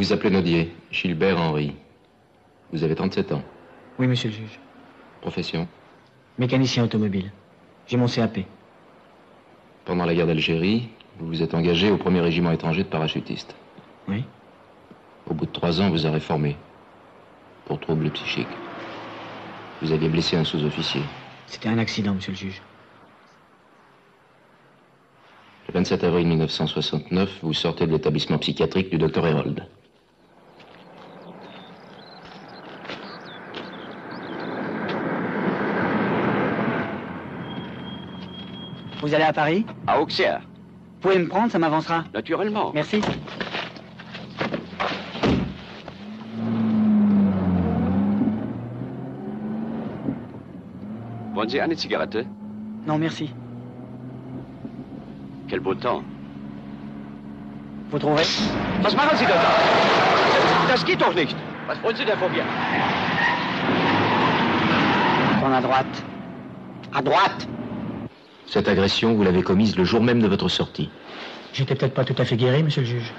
vous appelez Nodier, Gilbert Henry. Vous avez 37 ans. Oui, monsieur le juge. Profession? Mécanicien automobile. J'ai mon CAP. Pendant la guerre d'Algérie, vous vous êtes engagé au 1er régiment étranger de parachutistes. Oui. Au bout de 3 ans, vous a réformé. Pour troubles psychiques. Vous aviez blessé un sous-officier. C'était un accident, monsieur le juge. Le 27 avril 1969, vous sortez de l'établissement psychiatrique du docteur Herold. Vous allez à Paris? À Auxerre. Vous pouvez me prendre, ça m'avancera. Naturellement. Merci. Wollen Sie eine Zigarette? Non, merci. Quel beau temps. Vous trouvez? Was machen Sie denn da? Das geht doch nicht. Was wollen Sie denn von mir? Tourne à droite. À droite! Cette agression, vous l'avez commise le jour même de votre sortie. J'étais peut-être pas tout à fait guéri, monsieur le juge.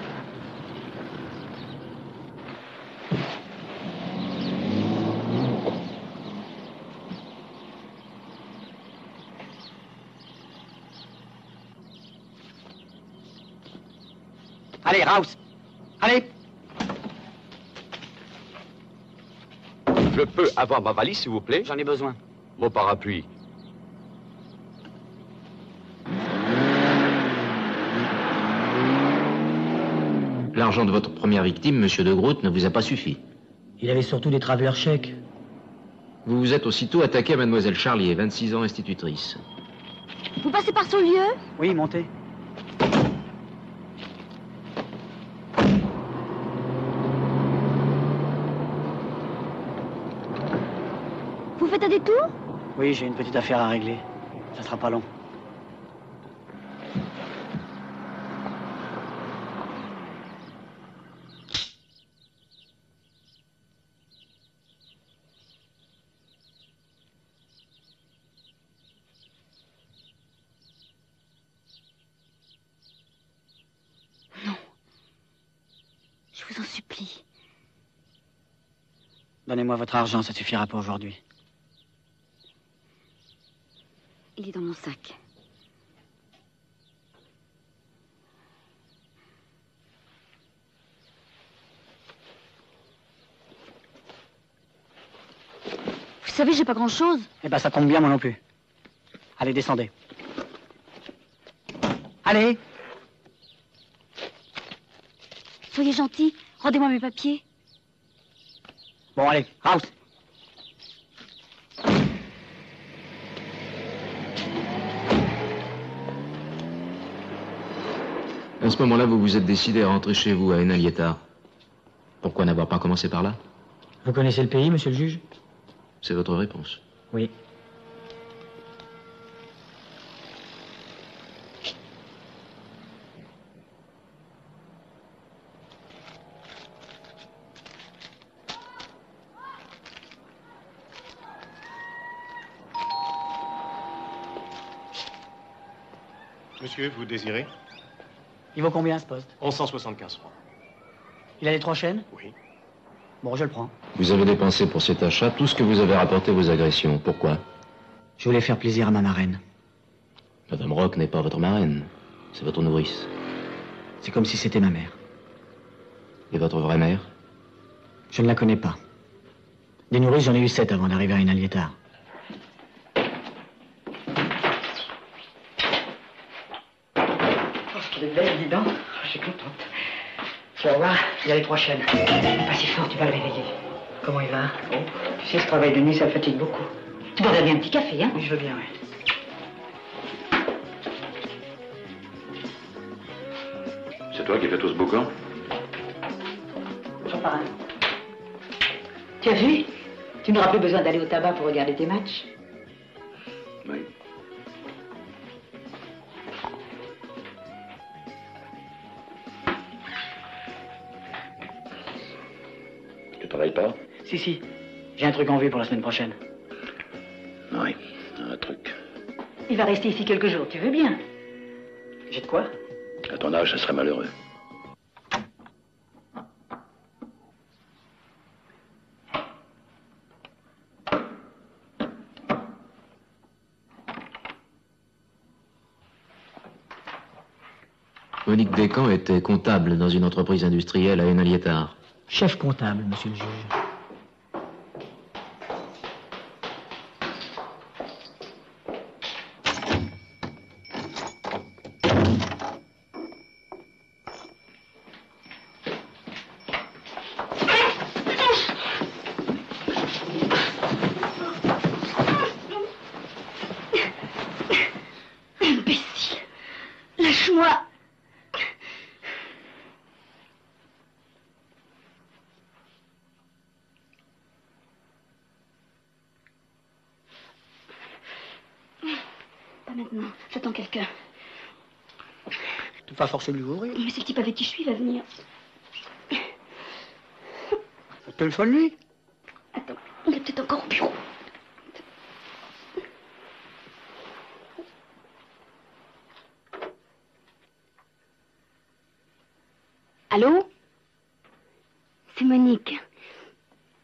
Allez, Raus! Allez! Je peux avoir ma valise, s'il vous plaît? J'en ai besoin. Mon parapluie. L'argent de votre première victime, monsieur de Groot, ne vous a pas suffi. Il avait surtout des travelers chèques. Vous vous êtes aussitôt attaqué à mademoiselle Charlier, 26 ans, institutrice. Vous passez par son lieu? Oui, montez. Vous faites un détour? Oui, j'ai une petite affaire à régler. Ça sera pas long. Non. Je vous en supplie. Donnez-moi votre argent, ça suffira pas aujourd'hui. Il est dans mon sac. Vous savez, j'ai pas grand-chose. Eh ben, ça tombe bien, moi non plus. Allez, descendez. Allez! Soyez gentil, rendez-moi mes papiers. Bon, allez, Raus! À ce moment-là, vous vous êtes décidé à rentrer chez vous, à Enalieta. Pourquoi n'avoir pas commencé par là? Vous connaissez le pays, monsieur le juge? C'est votre réponse. Oui. Monsieur, vous désirez? Il vaut combien, ce poste? 1175 francs. Il a les 3 chaînes? Oui. Bon, je le prends. Vous avez dépensé pour cet achat tout ce que vous avez rapporté vos agressions. Pourquoi? Je voulais faire plaisir à ma marraine. Madame Rock n'est pas votre marraine. C'est votre nourrice. C'est comme si c'était ma mère. Et votre vraie mère? Je ne la connais pas. Des nourrices, j'en ai eu 7 avant d'arriver à Enalieta. Elle est belle, dis donc. Je suis contente. Tu vas voir, il y a les 3 chaînes. Pas si fort, tu vas le réveiller. Comment il va? Oh, tu sais, ce travail de nuit, ça le fatigue beaucoup. Tu voudrais bien un petit café, hein? Oui, je veux bien, oui. C'est toi qui fais tout ce boucan? Bonjour, parrain. Tu as vu? Tu n'auras plus besoin d'aller au tabac pour regarder tes matchs. Oui. Tu travailles pas? Si. J'ai un truc en vue pour la semaine prochaine. Oui, un truc. Il va rester ici quelques jours, tu veux bien? J'ai de quoi? À ton âge, ça serait malheureux. Monique Descamps était comptable dans une entreprise industrielle à Hénin-Liétard. Chef comptable, monsieur le juge. Imbécile. Lâche-moi. Pas maintenant. J'attends quelqu'un. Tu vas forcer de lui ouvrir. Mais c'est le type avec qui je suis, il va venir. Téléphone lui. Attends, il est peut-être encore au bureau. Allô? C'est Monique.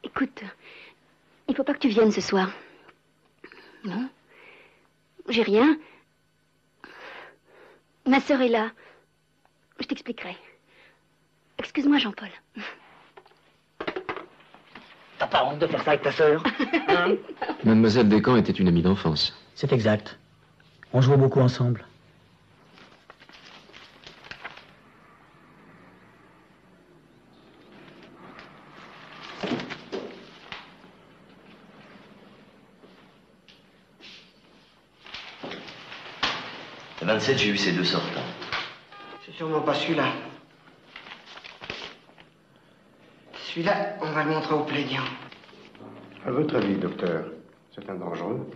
Écoute, il faut pas que tu viennes ce soir. Non? J'ai rien. Ma sœur est là. Je t'expliquerai. Excuse-moi, Jean-Paul. T'as pas honte de faire ça avec ta sœur? Hein? Mademoiselle Descamps était une amie d'enfance. C'est exact. On jouait beaucoup ensemble. Le 27, j'ai eu ces deux sortants. C'est sûrement pas celui-là. Celui-là, on va le montrer au plaignant. À votre avis, docteur, c'est un dangereux?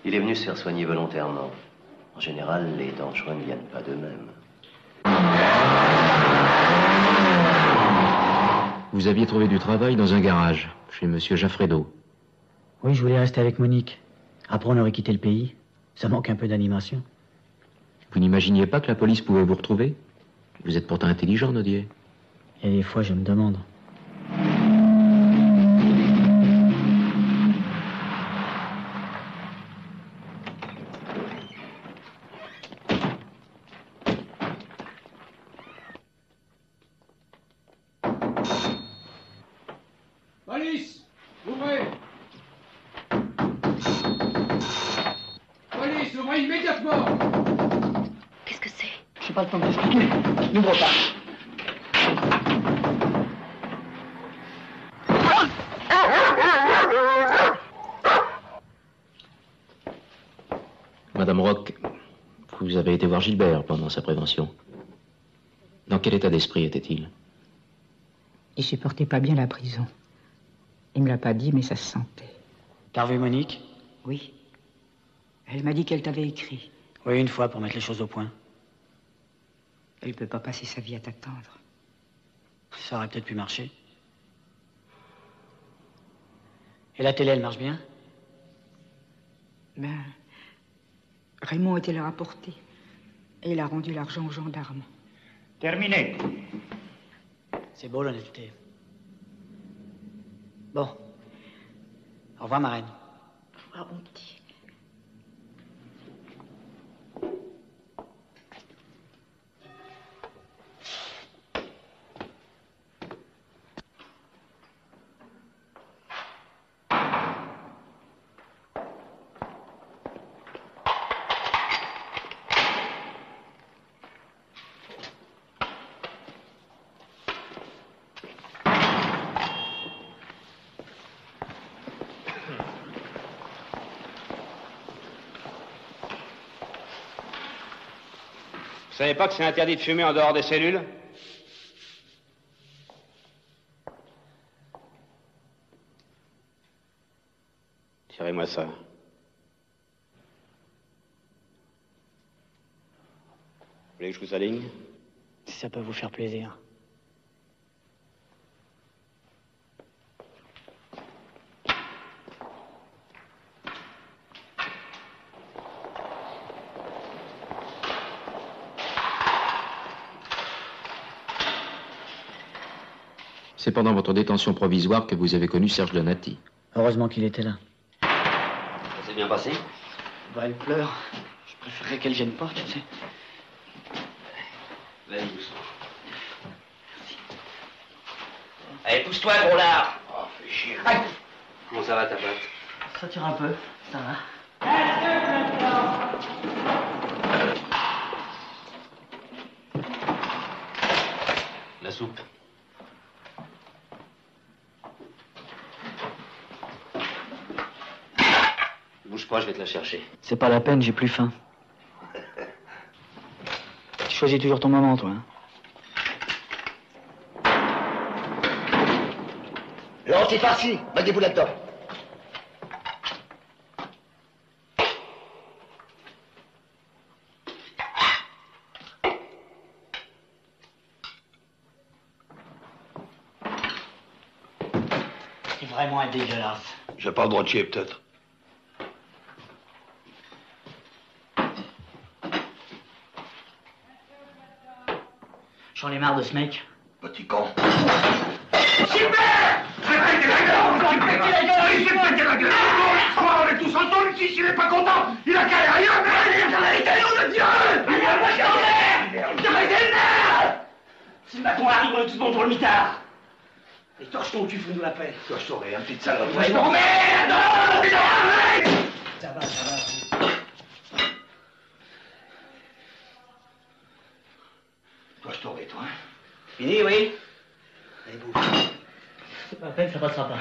Il est venu se faire soigner volontairement. En général, les dangereux ne viennent pas d'eux-mêmes. Vous aviez trouvé du travail dans un garage, chez Monsieur Jaffredo. Oui, je voulais rester avec Monique. Après, on aurait quitté le pays. Ça manque un peu d'animation. Vous n'imaginiez pas que la police pouvait vous retrouver? Vous êtes pourtant intelligent, Nodier. Et des fois, je me demande. Police! Ouvrez! Police, ouvrez immédiatement! Qu'est-ce que c'est? J'ai pas le temps de t'expliquer. N'ouvre pas. Madame Roch, vous avez été voir Gilbert pendant sa prévention. Dans quel état d'esprit était-il? Il supportait pas bien la prison. Il me l'a pas dit, mais ça se sentait. T'as revu Monique? Oui. Elle m'a dit qu'elle t'avait écrit. Oui, une fois, pour mettre les choses au point. Elle peut pas passer sa vie à t'attendre. Ça aurait peut-être pu marcher. Et la télé, elle marche bien? Ben, Raymond était le rapporté. Et il a rendu l'argent aux gendarmes. Terminé. C'est beau, l'honnêteté. Bon. Au revoir, ma reine. Au revoir, mon petit. Vous savez pas que c'est interdit de fumer en dehors des cellules? Tirez-moi ça. Vous voulez que je vous aligne? Si ça peut vous faire plaisir. C'est pendant votre détention provisoire que vous avez connu Serge Donati. Heureusement qu'il était là. Ça s'est bien passé? Bah, elle pleure. Je préférerais qu'elle gêne pas, tu sais. Vas-y, doucement. Allez, pousse-toi, gros lard. Oh, fais chier. Aïe. Comment ça va, ta patte? Ça tire un peu, ça va. La soupe. Bouge pas, je vais te la chercher. C'est pas la peine, j'ai plus faim. Tu choisis toujours ton moment, toi, hein? Non, c'est farci. Mettez-vous là-dedans. C'est vraiment dégueulasse. J'ai pas le droit de chier, peut-être. J'en ai marre de ce mec. Petit con. Gilbert! Pétez la gueule! On est tous ensemble ici, s'il est pas content, il a qu'à rien! Arrêtez, on le dirait! Arrêtez le nerf! Si le bâton arrive, on est tous bons pour le mitard. Et torche ton cul, fais-nous la paix. Toi, je t'aurai un petit salope. Je t'emmerde! Ça va, ça va. Toi, je t'aurai, toi. Fini, oui? Allez, bouge. C'est pas la peine, ça passera pas.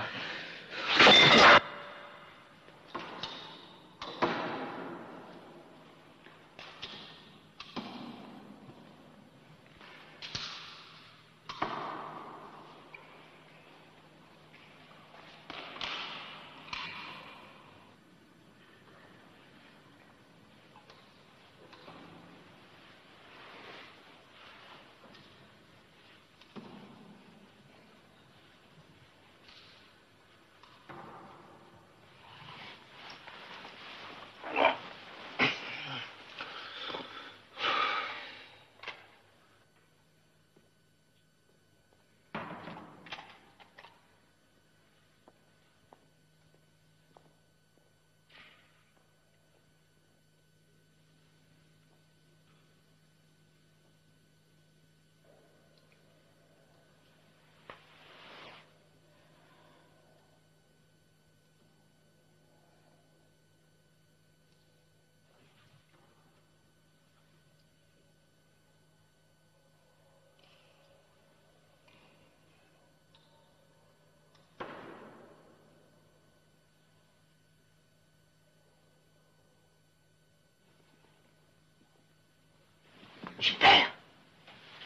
Gilbert!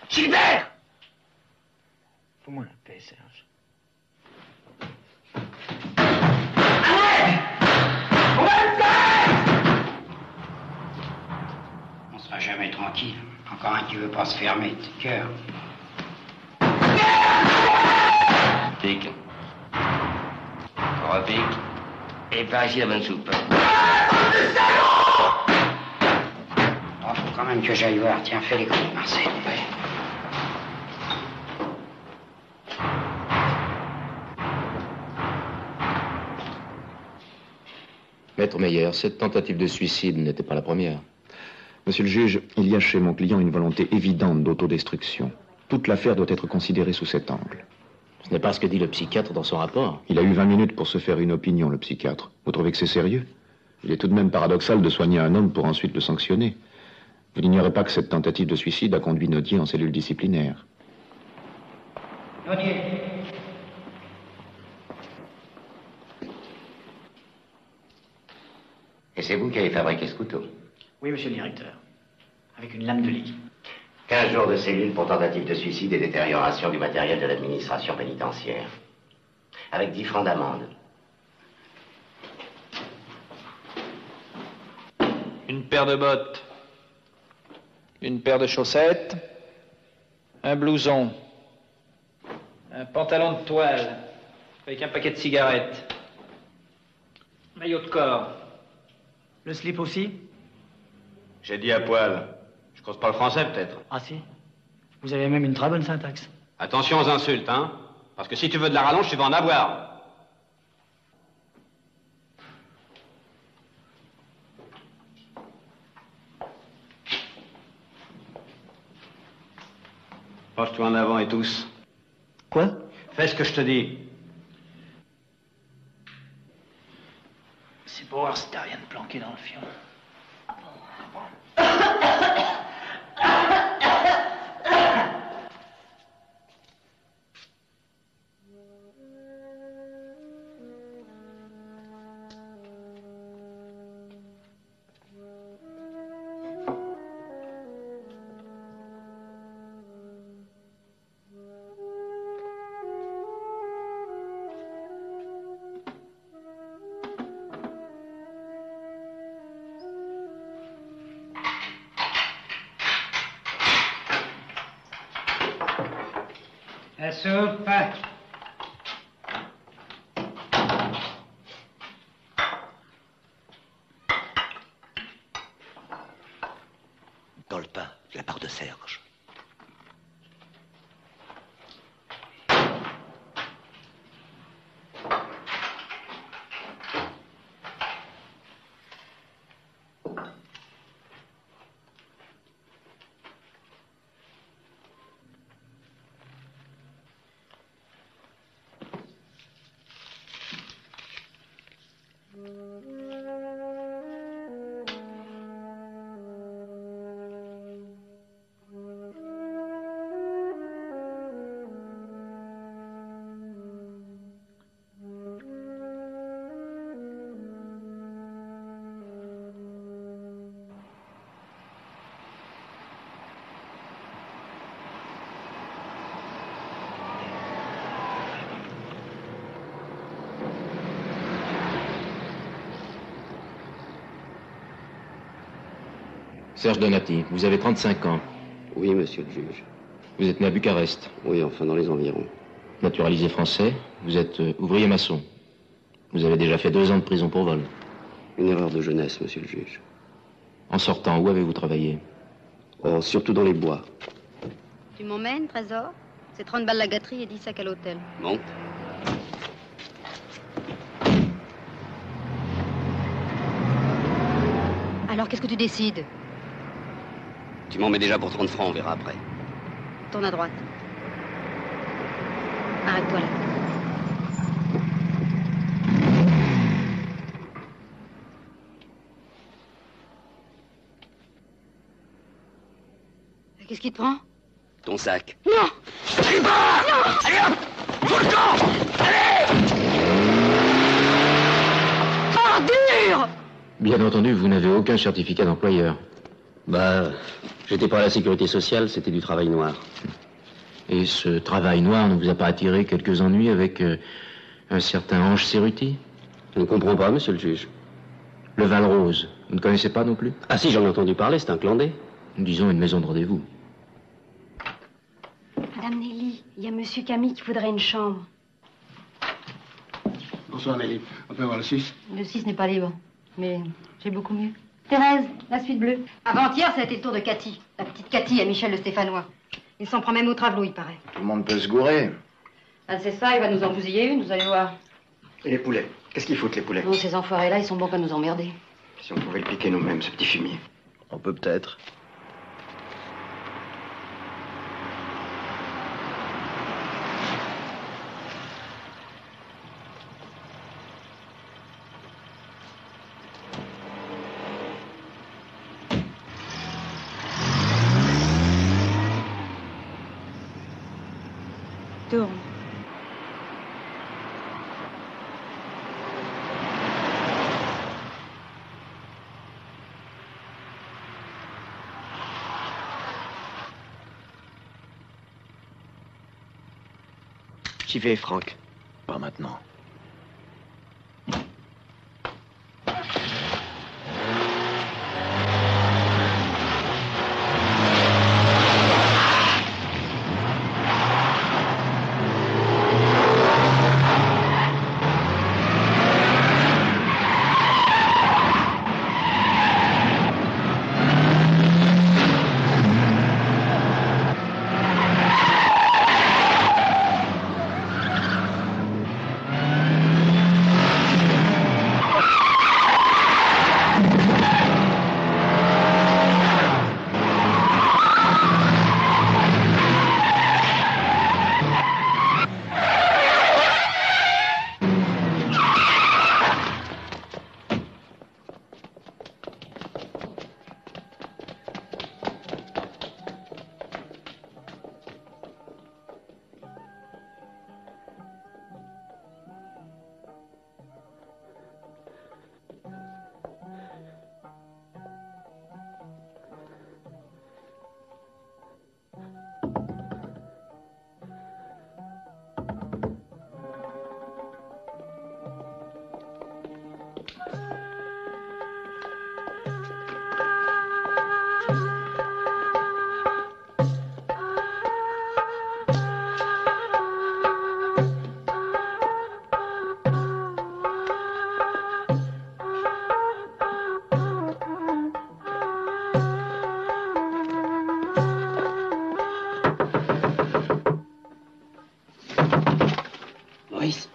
Gilbert! Fous-moi la paix, Serge. On sera jamais tranquille. Encore un qui veut pas se fermer, de cœur. Pique. Encore un pique. Et par ici la bonne soupe. Oh, faut quand même que j'aille voir. Tiens, fais les coups, Marcel. Ouais. Maître Meyer, cette tentative de suicide n'était pas la première. Monsieur le juge, il y a chez mon client une volonté évidente d'autodestruction. Toute l'affaire doit être considérée sous cet angle. Ce n'est pas ce que dit le psychiatre dans son rapport. Il a eu 20 minutes pour se faire une opinion, le psychiatre. Vous trouvez que c'est sérieux? Il est tout de même paradoxal de soigner un homme pour ensuite le sanctionner. Vous n'ignorez pas que cette tentative de suicide a conduit Nodier en cellule disciplinaire. Nodier. Et c'est vous qui avez fabriqué ce couteau? Oui, monsieur le directeur. Avec une lame de lit. 15 jours de cellule pour tentative de suicide et détérioration du matériel de l'administration pénitentiaire. Avec 10 francs d'amende. Une paire de bottes. Une paire de chaussettes. Un blouson. Un pantalon de toile. Avec un paquet de cigarettes. Maillot de corps. Le slip aussi? J'ai dit à poil. Je cause pas le français, peut-être. Ah si. Vous avez même une très bonne syntaxe. Attention aux insultes, hein. Parce que si tu veux de la rallonge, tu vas en avoir. Penche-toi en avant et tous. Quoi? Fais ce que je te dis. C'est pour voir si t'as rien de planqué dans le fion. La soupe. Dans le pain, de la part de Serge. Serge Donati, vous avez 35 ans. Oui, monsieur le juge. Vous êtes né à Bucarest. Oui, enfin dans les environs. Naturalisé français, vous êtes ouvrier maçon. Vous avez déjà fait 2 ans de prison pour vol. Une erreur de jeunesse, monsieur le juge. En sortant, où avez-vous travaillé? Oh, surtout dans les bois. Tu m'emmènes, Trésor? C'est 30 balles la gâterie et 10 sacs à l'hôtel. Monte. Alors, qu'est-ce que tu décides? Tu m'en mets déjà pour 30 francs, on verra après. Tourne à droite. Arrête-toi là. Qu'est-ce qui te prend? Ton sac. Non! Non! Allez hop! Faut le camp! Allez! Ordure! Bien entendu, vous n'avez aucun certificat d'employeur. Bah, j'étais pas à la sécurité sociale, c'était du travail noir. Et ce travail noir ne vous a pas attiré quelques ennuis avec un certain Ange Cerruti? Je ne comprends pas, monsieur le juge. Le Val-Rose, vous ne connaissez pas non plus? Ah si, j'en ai entendu parler, c'est un clandé. Disons une maison de rendez-vous. Madame Nelly, il y a monsieur Camille qui voudrait une chambre. Bonsoir Nelly. On peut voir le 6? Le 6 n'est pas libre, mais j'ai beaucoup mieux. Thérèse, la suite bleue. Avant-hier, ça a été le tour de Cathy. La petite Cathy à Michel le Stéphanois. Il s'en prend même au travelot, il paraît. Tout le monde peut se gourer. Ah, c'est ça, il va nous en bousiller une, vous allez voir. Et les poulets? Qu'est-ce qu'ils foutent, les poulets? Non, ces enfoirés-là, ils sont bons qu'à nous emmerder. Si on pouvait le piquer nous-mêmes, ce petit fumier. On peut peut-être. Tourne. J'y vais, Franck. Pas maintenant. Maurice.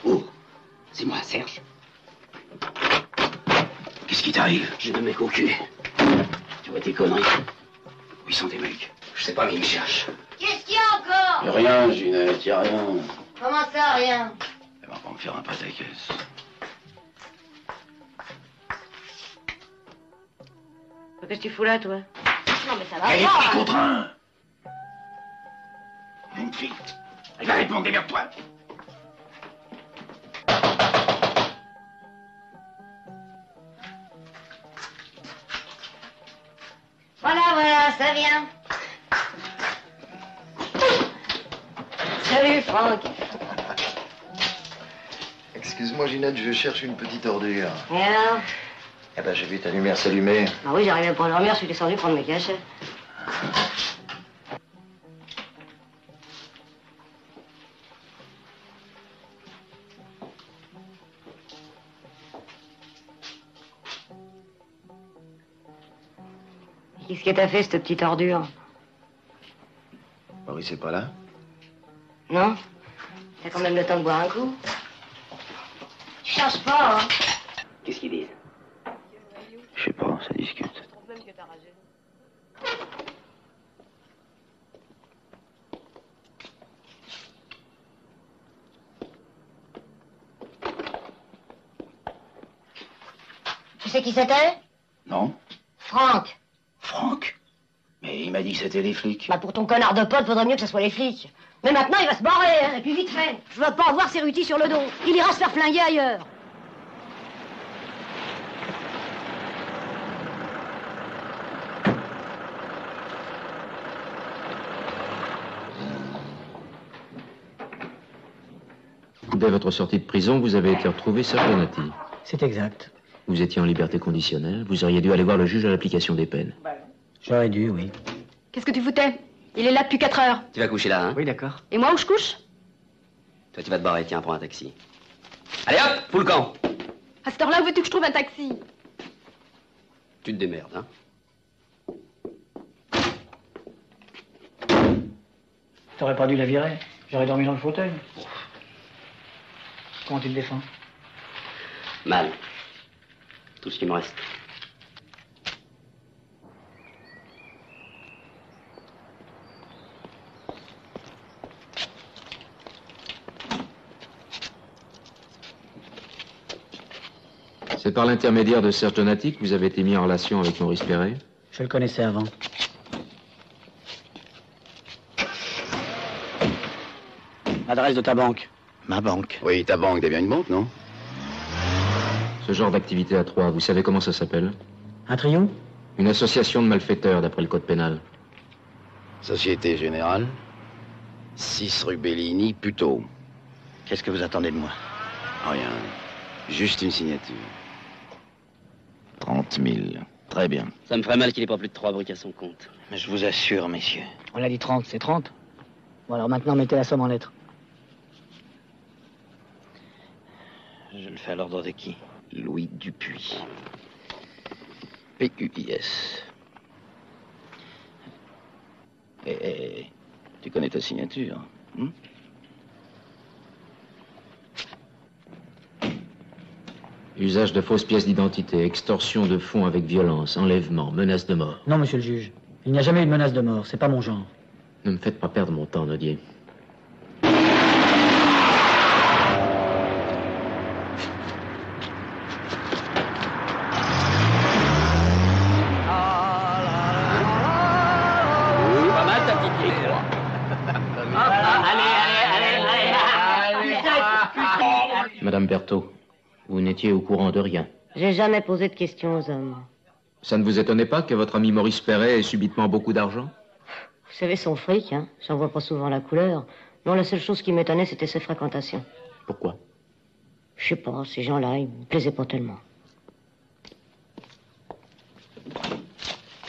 Oh, c'est moi, Serge. Qu'est-ce qui t'arrive? J'ai deux mecs au cul. Tu vois tes conneries? Où ils sont tes mecs? Je sais pas, mais ils me cherchent. Qu'est-ce qu'il y a encore? Y'a rien, Ginette, y'a rien. Comment ça, rien? Elle va pas me faire un pataquès. Qu'est-ce que tu fous là, toi? Non, mais ça va Elle est pas. pris contre un. Une fille. Elle va répondre, démerde-toi. Voilà, ça vient. Salut, Franck. Excuse-moi, Ginette, je cherche une petite ordure. Et alors? Eh ben, j'ai vu ta lumière s'allumer. Ah oui, j'arrivais pas à dormir, je suis descendu prendre mes cachets. Qu'est-ce que t'as fait, cette petite ordure? Maurice est pas là? Non? T'as quand même le temps de boire un coup? Tu changes pas, hein? Qu'est-ce qu'ils disent? Je sais pas, ça discute. Tu sais qui c'était? Non? Franck. Franck? Mais il m'a dit que c'était les flics. Bah pour ton connard de pote, faudrait mieux que ce soit les flics. Mais maintenant, il va se barrer, hein, et puis vite fait. Je veux pas avoir ses rutis sur le dos. Il ira se faire flinguer ailleurs. Dès votre sortie de prison, vous avez été retrouvé, Serge Donati. C'est exact. Vous étiez en liberté conditionnelle. Vous auriez dû aller voir le juge à l'application des peines. J'aurais dû, oui. Qu'est-ce que tu foutais? Il est là depuis 4 heures. Tu vas coucher là, hein? Oui, d'accord. Et moi, où je couche? Toi, tu vas te barrer, tiens, prends un taxi. Allez hop, fous le camp. À cette heure-là, où veux-tu que je trouve un taxi? Tu te démerdes, hein? T'aurais pas dû la virer. J'aurais dormi dans le fauteuil. Comment tu te défends? Mal. Tout ce qui me reste. C'est par l'intermédiaire de Serge Donati que vous avez été mis en relation avec Maurice Perret? Je le connaissais avant. L'adresse de ta banque. Ma banque? Oui, ta banque, t'as bien une banque, non? Ce genre d'activité à trois, vous savez comment ça s'appelle? Un trio? Une association de malfaiteurs, d'après le code pénal. Société Générale, 6 rue Bellini, Puteaux. Qu'est-ce que vous attendez de moi? Rien. Juste une signature. 30 000. Très bien. Ça me ferait mal qu'il ait pas plus de 3 briques à son compte. Mais je vous assure, messieurs. On a dit 30, c'est 30. Bon, alors maintenant, mettez la somme en lettres. Je le fais à l'ordre de qui? Louis Dupuis. P-U-I-S. Tu connais ta signature, hein? Usage de fausses pièces d'identité, extorsion de fonds avec violence, enlèvement, menace de mort. Non, monsieur le juge. Il n'y a jamais eu de menace de mort. C'est pas mon genre. Ne me faites pas perdre mon temps, Nodier. Pas mal ta petite vieille croix. Madame Berthaud, vous n'étiez au courant de rien. J'ai jamais posé de questions aux hommes. Ça ne vous étonnait pas que votre ami Maurice Perret ait subitement beaucoup d'argent? Vous savez, son fric, hein, j'en vois pas souvent la couleur. Non, la seule chose qui m'étonnait, c'était ses fréquentations. Pourquoi? Je sais pas, ces gens-là, ils me plaisaient pas tellement.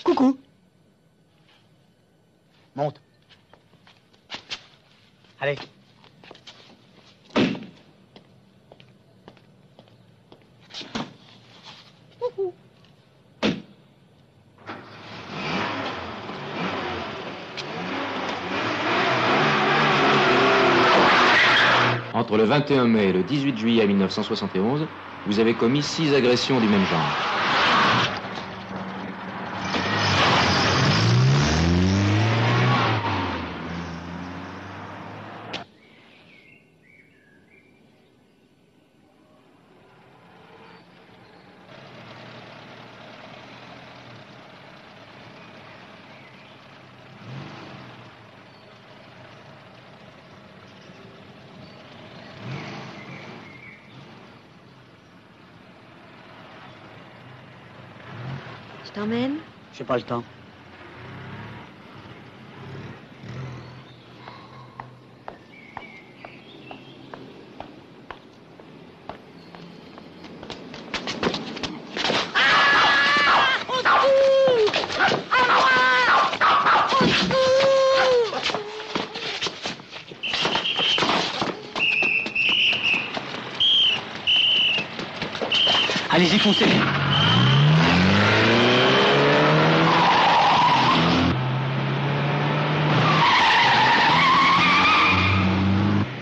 Coucou. Monte. Allez. entre le 21 mai et le 18 juillet 1971, vous avez commis 6 agressions du même genre. Je t'emmène? J'ai pas le temps. Allez-y, foncez.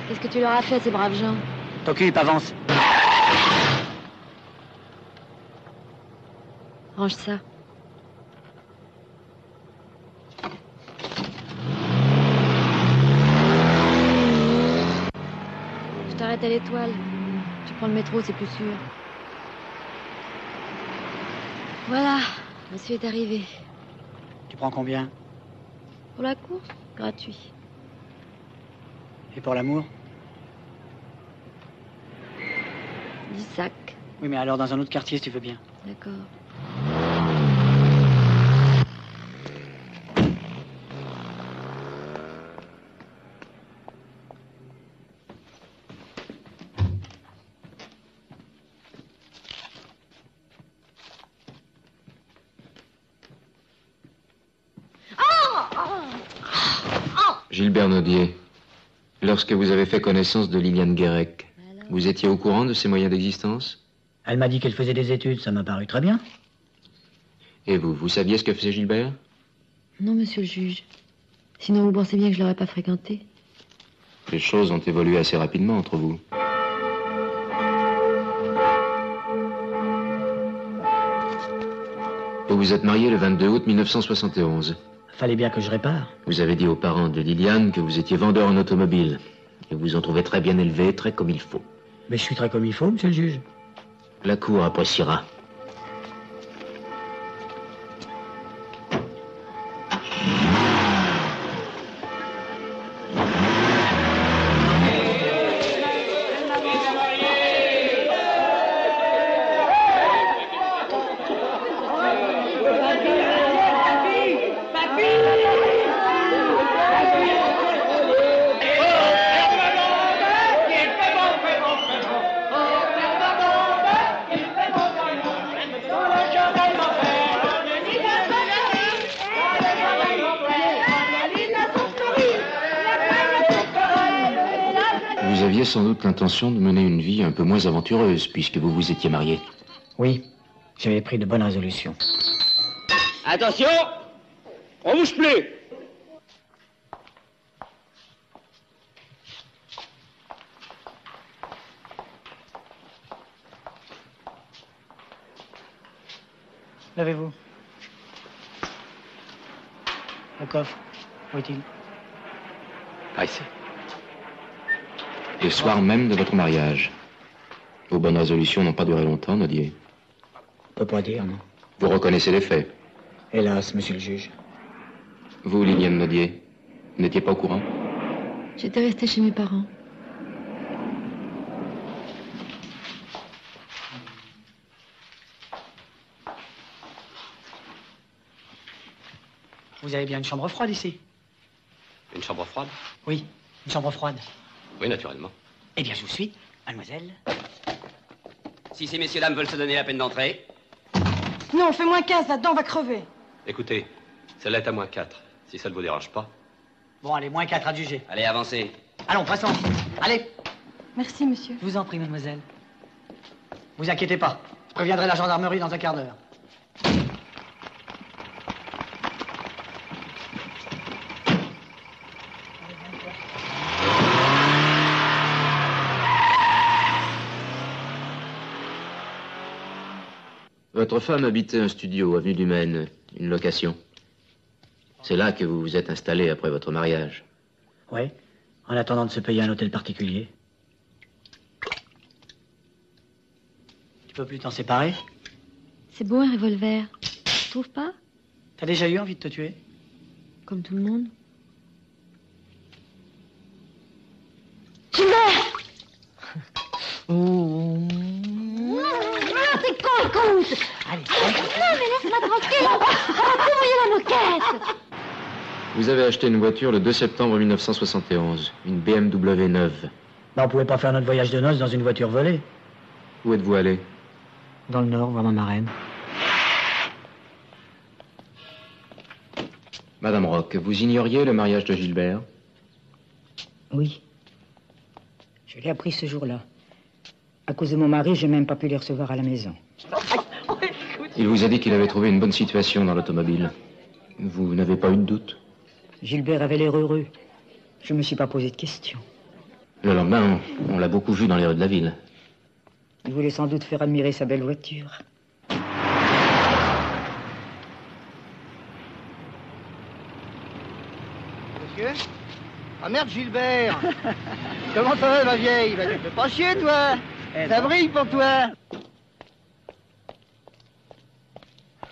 Qu'est-ce que tu leur as fait à ces braves gens? T'occupe, avance. Range ça. Je t'arrête à l'Étoile. Tu prends le métro, c'est plus sûr. Voilà, monsieur est arrivé. Tu prends combien? Pour la course, gratuit. Et pour l'amour? 10 sacs. Oui, mais alors dans un autre quartier, si tu veux bien. D'accord. Gilbert Naudier, lorsque vous avez fait connaissance de Liliane Guérec, vous étiez au courant de ses moyens d'existence? Elle m'a dit qu'elle faisait des études, ça m'a paru très bien. Et vous saviez ce que faisait Gilbert? Non, monsieur le juge. Sinon, vous pensez bien que je l'aurais pas fréquenté? Les choses ont évolué assez rapidement entre vous. Vous vous êtes marié le 22 août 1971. Fallait bien que je répare. Vous avez dit aux parents de Liliane que vous étiez vendeur en automobile. Et vous en trouvez très bien élevé, très comme il faut. Mais je suis très comme il faut, monsieur le juge. La cour appréciera. Vous aviez sans doute l'intention de mener une vie un peu moins aventureuse, puisque vous vous étiez marié. Oui, j'avais pris de bonnes résolutions. Attention! On bouge plus! Levez-vous. Le coffre, où est-il? Ah, ici. Le soir même de votre mariage. Vos bonnes résolutions n'ont pas duré longtemps, Naudier. On peut pas dire, non. Vous reconnaissez les faits? Hélas, monsieur le juge. Vous, Liliane Naudier, n'étiez pas au courant? J'étais restée chez mes parents. Vous avez bien une chambre froide ici? Une chambre froide? Oui, une chambre froide. Oui, naturellement. Eh bien, je vous suis, mademoiselle. Si ces messieurs dames veulent se donner la peine d'entrer. Non, on fait moins 15 là-dedans, on va crever. Écoutez, celle-là est à -4, si ça ne vous dérange pas. Bon, allez, -4 à juger. Allez, avancez. Allons, passons. Allez. Merci, monsieur. Je vous en prie, mademoiselle. Vous inquiétez pas. Je préviendrai la gendarmerie dans un quart d'heure. Votre femme habitait un studio, avenue du Maine, une location. C'est là que vous vous êtes installé après votre mariage. Oui, en attendant de se payer un hôtel particulier. Tu peux plus t'en séparer? C'est beau un revolver. Tu trouves pas? T'as déjà eu envie de te tuer? Comme tout le monde. Gilbert! Non, t'es con, écoute! Allez, non, mais laisse-moi tranquille! On va mouiller la moquette! Vous avez acheté une voiture le 2 septembre 1971, une BMW neuve. Ben, on pouvait pas faire notre voyage de noces dans une voiture volée. Où êtes-vous allé? Dans le Nord, voir ma marraine. Madame Roch, vous ignoriez le mariage de Gilbert? Oui. Je l'ai appris ce jour-là. À cause de mon mari, j'ai même pas pu les recevoir à la maison. Il vous a dit qu'il avait trouvé une bonne situation dans l'automobile. Vous n'avez pas eu de doute? Gilbert avait l'air heureux. Je me suis pas posé de questions. Le lendemain, on l'a beaucoup vu dans les rues de la ville. Il voulait sans doute faire admirer sa belle voiture. Monsieur? Ah merde, Gilbert! Comment ça va, ma vieille? Bah, tu fais pas chier, toi! Ça brille pour toi!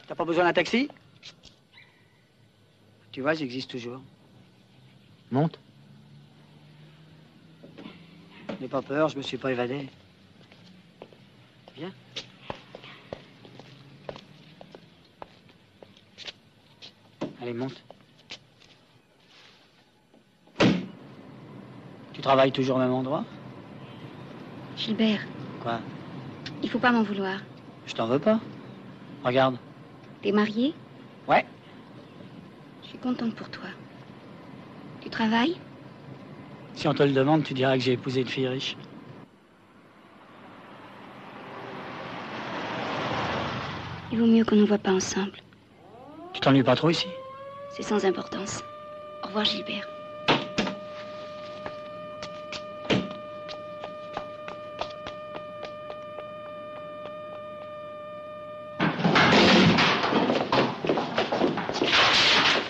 T'as pas besoin d'un taxi? Tu vois, j'existe toujours. Monte. N'aie pas peur, je me suis pas évadé. Viens. Allez, monte. Tu travailles toujours au même endroit? Gilbert. Quoi? Il faut pas m'en vouloir. Je t'en veux pas. Regarde. T'es marié? Ouais. Je suis contente pour toi. Tu travailles? Si on te le demande, tu diras que j'ai épousé une fille riche. Il vaut mieux qu'on ne voit pas ensemble. Tu t'ennuies pas trop ici? C'est sans importance. Au revoir, Gilbert.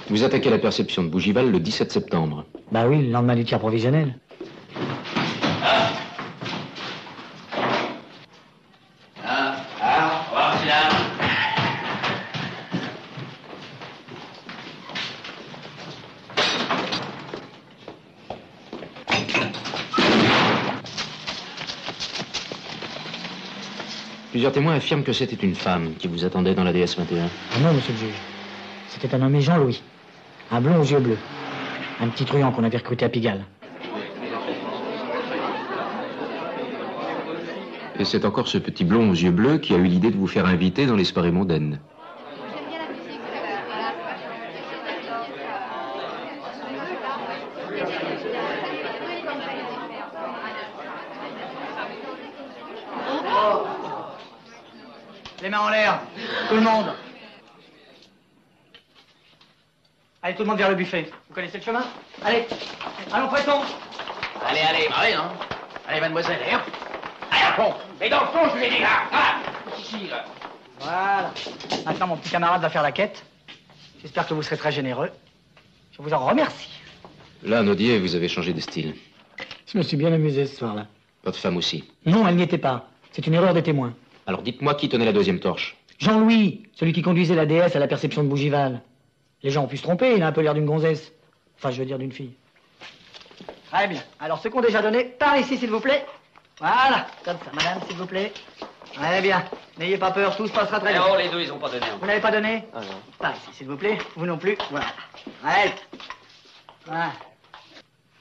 Vous attaquez la perception de Bougival le 17 septembre. Bah oui, le lendemain du tir provisionnel. Au revoir, mesdames. Plusieurs témoins affirment que c'était une femme qui vous attendait dans la DS-21. Ah non, monsieur le juge. C'était un nommé Jean-Louis. Un blond aux yeux bleus. Un petit truand qu'on avait recruté à Pigalle. Et c'est encore ce petit blond aux yeux bleus qui a eu l'idée de vous faire inviter dans les soirées mondaines. Les mains en l'air. Tout le monde. Allez, tout le monde vers le buffet. Vous connaissez le chemin? Allez. Allons, prêtons. Allez, allez, bah oui, hein. Allez, mademoiselle, allez, hop. Allez, bon. Mais dans le fond, je lui ai dit, là. Ah, ici, là. Voilà. Maintenant, mon petit camarade va faire la quête. J'espère que vous serez très généreux. Je vous en remercie. Là, Naudier, vous avez changé de style. Je me suis bien amusé ce soir-là. Votre femme aussi. Non, elle n'y était pas. C'est une erreur des témoins. Alors dites-moi qui tenait la deuxième torche. Jean-Louis, celui qui conduisait la DS à la perception de Bougival. Les gens ont pu se tromper, il a un peu l'air d'une gonzesse. Enfin, je veux dire d'une fille. Très bien. Alors, ceux qui ont déjà donné, par ici, s'il vous plaît. Voilà, comme ça, madame, s'il vous plaît. Très bien. N'ayez pas peur, tout se passera très bien. Non, les deux, ils ont pas donné. Vous n'avez pas donné? Ah non. Par ici, s'il vous plaît. Vous non plus. Voilà. Allez. Voilà.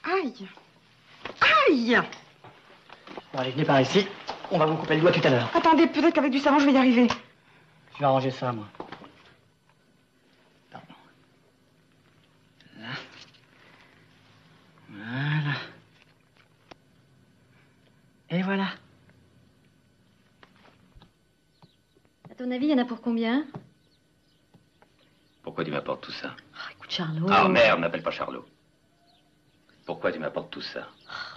Aïe. Aïe. Bon, allez, venez par ici. On va vous couper le doigt tout à l'heure. Attendez, peut-être qu'avec du savon, je vais y arriver. Je vais arranger ça, moi. Pardon. Là. Voilà. Et voilà. À ton avis, il y en a pour combien? Pourquoi tu m'apportes tout ça? Écoute, Charlot. Ah merde, m'appelle pas Charlot. Pourquoi tu m'apportes tout ça?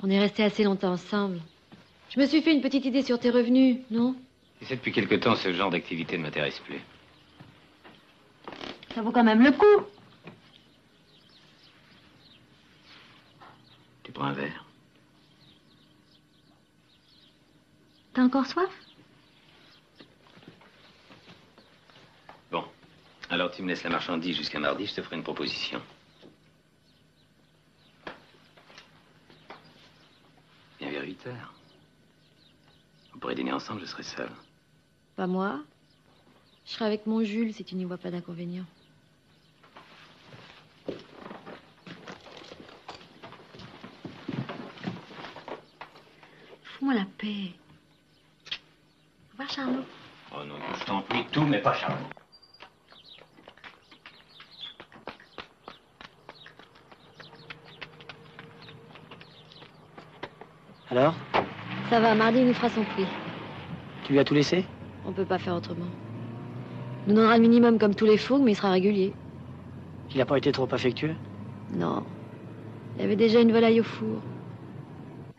On est restés assez longtemps ensemble. Je me suis fait une petite idée sur tes revenus, non? Et c'est depuis quelque temps, ce genre d'activité ne m'intéresse plus. Ça vaut quand même le coup. Tu prends un verre? T'as encore soif? Bon. Alors tu me laisses la marchandise jusqu'à mardi, je te ferai une proposition. Viens vers 8 heures. On pourrait dîner ensemble, je serai seul. Pas moi. Je serai avec mon Jules si tu n'y vois pas d'inconvénient. Fous-moi la paix. Au revoir, Charlot. Oh non, je t'en prie, tout, mais pas Charlot. Alors? Ça va, mardi, il nous fera son prix. Tu lui as tout laissé? On peut pas faire autrement. Il nous donnera le minimum comme tous les fougues, mais il sera régulier. Il n'a pas été trop affectueux? Non. Il y avait déjà une volaille au four.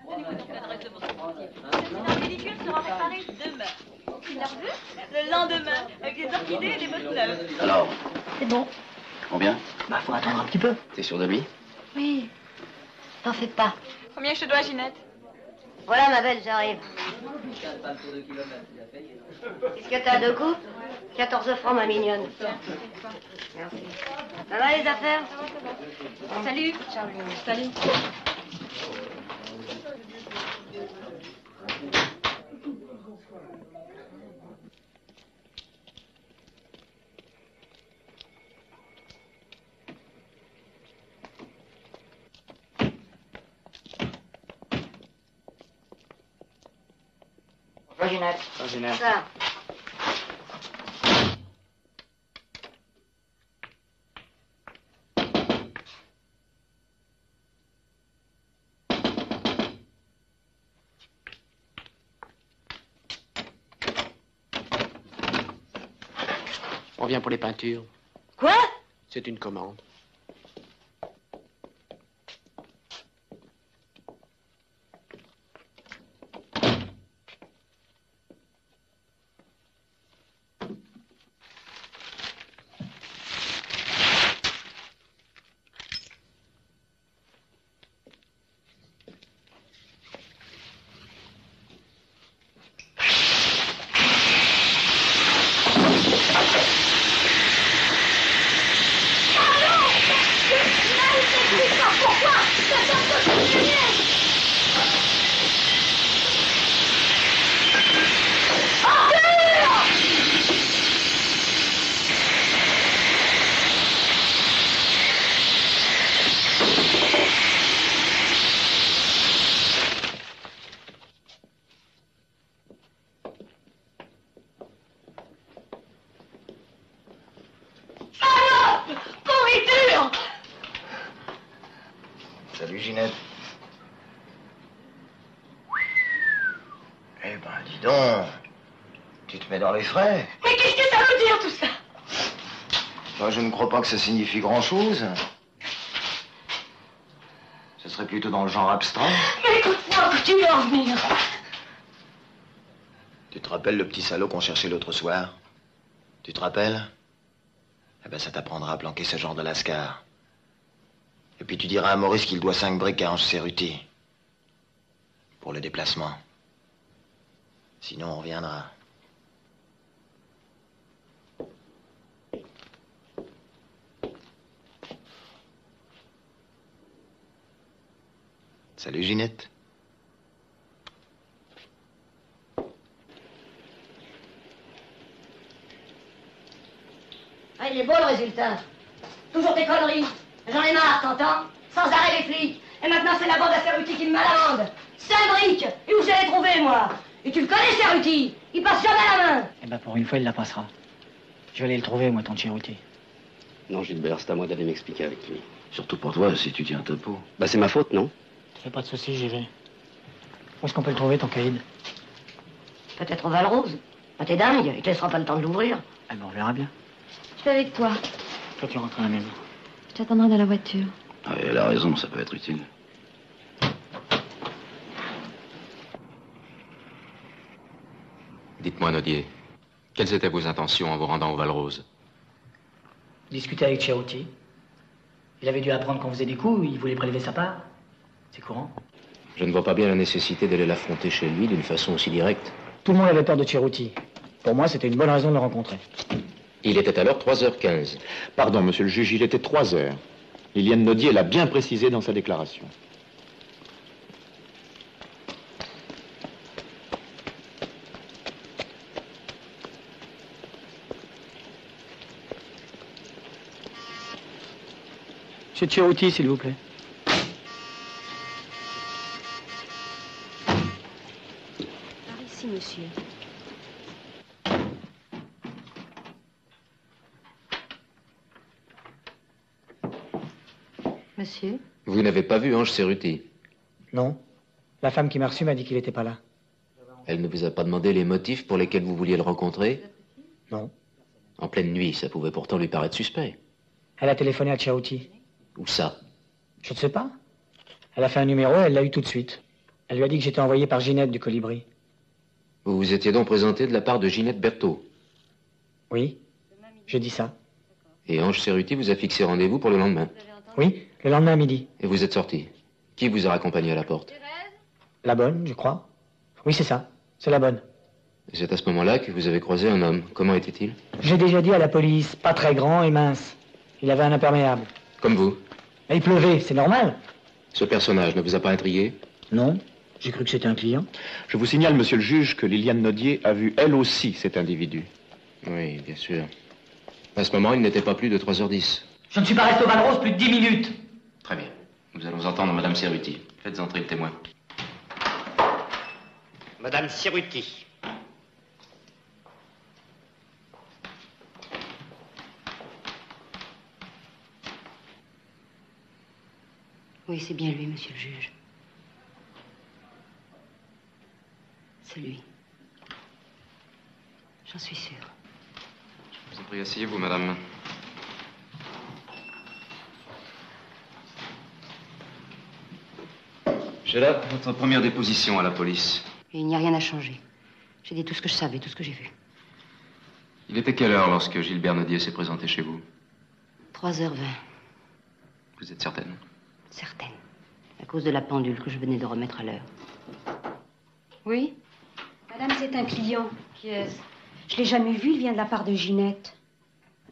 La pellicule sera réparée demain. Nerveux? Le lendemain, avec des orchidées et des bottes neuves. Alors, C'est bon. combien? Bah, faut attendre un petit peu. T'es sûr de lui? Oui. T'en fais pas. Combien je te dois, Ginette? Voilà, ma belle, j'arrive. Qu'est-ce que t'as, 2 coups? 14 francs, ma mignonne. Merci. Ça va, les affaires? Salut. Salut. Bonjour, Ginette. Bonjour, Ginette. Ça. On vient pour les peintures. Quoi? C'est une commande. Salut, Ginette. Eh ben, dis donc. Tu te mets dans les frais. Mais qu'est-ce que ça veut dire, tout ça? Moi, je ne crois pas que ça signifie grand-chose. Ce serait plutôt dans le genre abstrait. Mais écoute-moi, où tu veux en venir? Tu te rappelles le petit salaud qu'on cherchait l'autre soir? Tu te rappelles? Eh ben, ça t'apprendra à planquer ce genre de lascar. Et puis tu diras à Maurice qu'il doit 5 briques à Ange Cerruti. Pour le déplacement. Sinon, on reviendra. Salut, Ginette. Ah, il est beau, le résultat. Toujours tes conneries. J'en ai marre, t'entends? Sans arrêt les flics. Et maintenant, c'est la bande à Cerruti qui me malade. 5 briques. Et où j'allais trouver, moi? Et tu le connais, Cerruti? Il passe jamais la main. Eh ben, pour une fois, il la passera. Je vais aller le trouver, moi, ton Cerruti. Non, Gilbert, c'est à moi d'aller m'expliquer avec lui. Surtout pour toi, si tu tiens ta peau. Bah, c'est ma faute, non? Fais pas de soucis, j'y vais. Où est-ce qu'on peut le trouver, ton caïd? Peut-être au Val-Rose. Ah, t'es dingue, il te laissera pas le temps de l'ouvrir. Eh ben, on verra bien. Je vais avec toi. Toi, tu rentres à la maison. Je t'attendrai dans la voiture. Ah, elle a raison, ça peut être utile. Dites-moi, Nodier, quelles étaient vos intentions en vous rendant au Val-Rose? Discuter avec Ceruti. Il avait dû apprendre qu'on faisait des coups, il voulait prélever sa part. C'est courant. Je ne vois pas bien la nécessité d'aller l'affronter chez lui d'une façon aussi directe. Tout le monde avait peur de Ceruti. Pour moi, c'était une bonne raison de le rencontrer. Il était alors 3h15. Pardon, monsieur le juge, il était 3 heures. Liliane Nodier l'a bien précisé dans sa déclaration. Chez Ceruti, s'il vous plaît. Par ici, monsieur. Monsieur? Vous n'avez pas vu Ange Ceruti? Non. La femme qui m'a reçu m'a dit qu'il n'était pas là. Elle ne vous a pas demandé les motifs pour lesquels vous vouliez le rencontrer? Non. En pleine nuit, ça pouvait pourtant lui paraître suspect. Elle a téléphoné à Ceruti. Où ça? Je ne sais pas. Elle a fait un numéro, elle l'a eu tout de suite. Elle lui a dit que j'étais envoyé par Ginette du Colibri. Vous vous étiez donc présenté de la part de Ginette Berthaud? Oui, j'ai dit ça. Et Ange Ceruti vous a fixé rendez-vous pour le lendemain? Oui, le lendemain à midi. Et vous êtes sorti? Qui vous a raccompagné à la porte? La bonne, je crois. Oui, c'est ça. C'est la bonne. Et c'est à ce moment-là que vous avez croisé un homme. Comment était-il? J'ai déjà dit à la police, pas très grand et mince. Il avait un imperméable. Comme vous? Et il pleuvait, c'est normal. Ce personnage ne vous a pas intrigué? Non, j'ai cru que c'était un client. Je vous signale, monsieur le juge, que Liliane Nodier a vu elle aussi cet individu. Oui, bien sûr. À ce moment, il n'était pas plus de 3h10. Je ne suis pas resté au Val-Rose plus de 10 minutes. Très bien. Nous allons entendre Madame Ceruti. Faites entrer le témoin. Madame Ceruti. Oui, c'est bien lui, monsieur le juge. C'est lui. J'en suis sûre. Je vous en prie, asseyez-vous, madame. J'ai là votre première déposition à la police. Et il n'y a rien à changer. J'ai dit tout ce que je savais, tout ce que j'ai vu. Il était quelle heure lorsque Gilbert Nodier s'est présenté chez vous? 3h20. Vous êtes certaine? Certaine. À cause de la pendule que je venais de remettre à l'heure. Oui? Madame, c'est un client. Qui est-ce? Je l'ai jamais vu, il vient de la part de Ginette.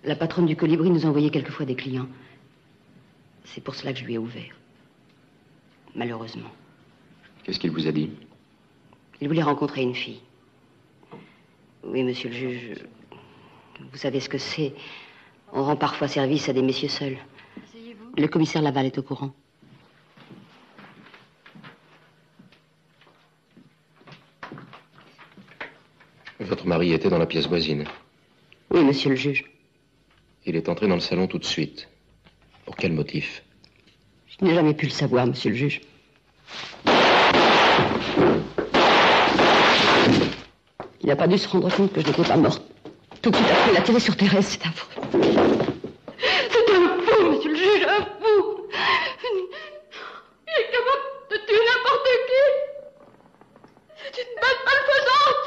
La patronne du Colibri nous envoyait quelquefois des clients. C'est pour cela que je lui ai ouvert. Malheureusement. Qu'est-ce qu'il vous a dit? Il voulait rencontrer une fille. Oui, monsieur le juge, vous savez ce que c'est. On rend parfois service à des messieurs seuls. Le commissaire Laval est au courant. Votre mari était dans la pièce voisine. Oui, monsieur le juge. Il est entré dans le salon tout de suite. Pour quel motif? Je n'ai jamais pu le savoir, monsieur le juge. Il n'a pas dû se rendre compte que je n'étais pas morte. Tout de suite après, il a tiré sur Thérèse, c'est affreux. C'est un fou, monsieur le juge, un fou. Il est capable de tuer n'importe qui. C'est une bête malfaisante.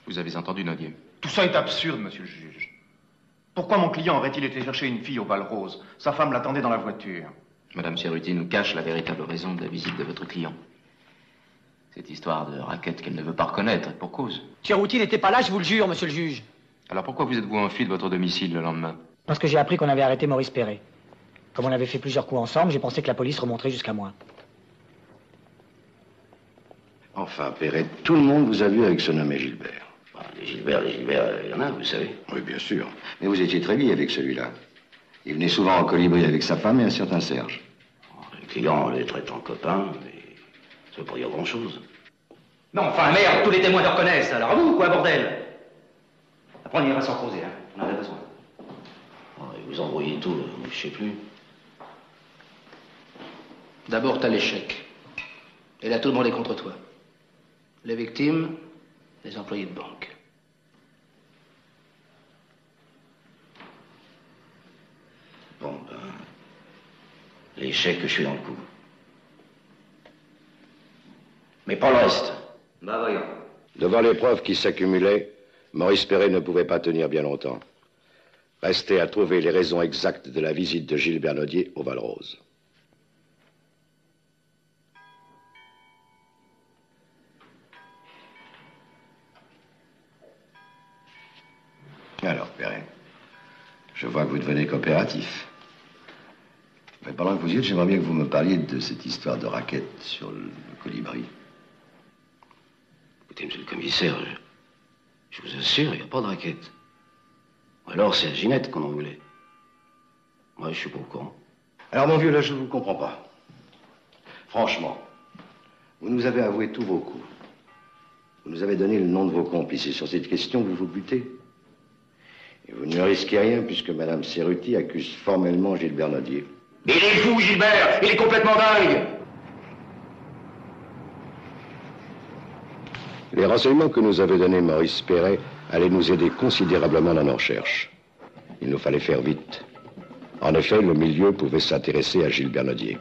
Vous avez entendu, Nodier? Tout ça est absurde, monsieur le juge. Pourquoi mon client aurait-il été chercher une fille au Val-Rose? Sa femme l'attendait dans la voiture. Madame Ceruti nous cache la véritable raison de la visite de votre client. Cette histoire de raquette qu'elle ne veut pas reconnaître, pour cause. Ceruti n'était pas là, je vous le jure, monsieur le juge. Alors pourquoi vous êtes-vous enfui de votre domicile le lendemain? Parce que j'ai appris qu'on avait arrêté Maurice Perret. Comme on avait fait plusieurs coups ensemble, j'ai pensé que la police remonterait jusqu'à moi. Enfin, Perret, tout le monde vous a vu avec ce nommé Gilbert. Les Gilbert, il y en a, vous savez. Oui, bien sûr. Mais vous étiez très lié avec celui-là. Il venait souvent au Colibri avec sa femme et un certain Serge. Les clients les traitent en copains, mais ça veut pas dire grand-chose. Non, enfin, merde, tous les témoins le reconnaissent. Alors à vous, quoi, bordel? Après, on ira s'en poser, hein. On en a besoin. Vous embrouillez tout, je sais plus. D'abord, t'as l'échec. Et là, tout le monde est contre toi. Les victimes, les employés de banque. l'échec que je suis dans le coup. Mais pas le reste. Bah voyons. Devant les preuves qui s'accumulaient, Maurice Perret ne pouvait pas tenir bien longtemps. Restait à trouver les raisons exactes de la visite de Gilles Bernaudier au Val-Rose. Alors, Perret, je vois que vous devenez coopératif. Mais pendant que vous y êtes, j'aimerais bien que vous me parliez de cette histoire de raquette sur le colibri. Écoutez, monsieur le commissaire, je vous assure, il n'y a pas de raquette. Ou alors c'est à Ginette qu'on en voulait. Moi, je suis pas au courant. Alors, mon vieux, là, je ne vous comprends pas. Franchement, vous nous avez avoué tous vos coups. Vous nous avez donné le nom de vos complices. Et sur cette question, vous vous butez. Et vous ne risquez rien puisque Madame Cerruti accuse formellement Gilles Bernaudier. Mais il est fou, Gilbert. Il est complètement dingue. Les renseignements que nous avait donnés Maurice Perret allaient nous aider considérablement dans nos recherches. Il nous fallait faire vite. En effet, le milieu pouvait s'intéresser à Gilles Bernaudier.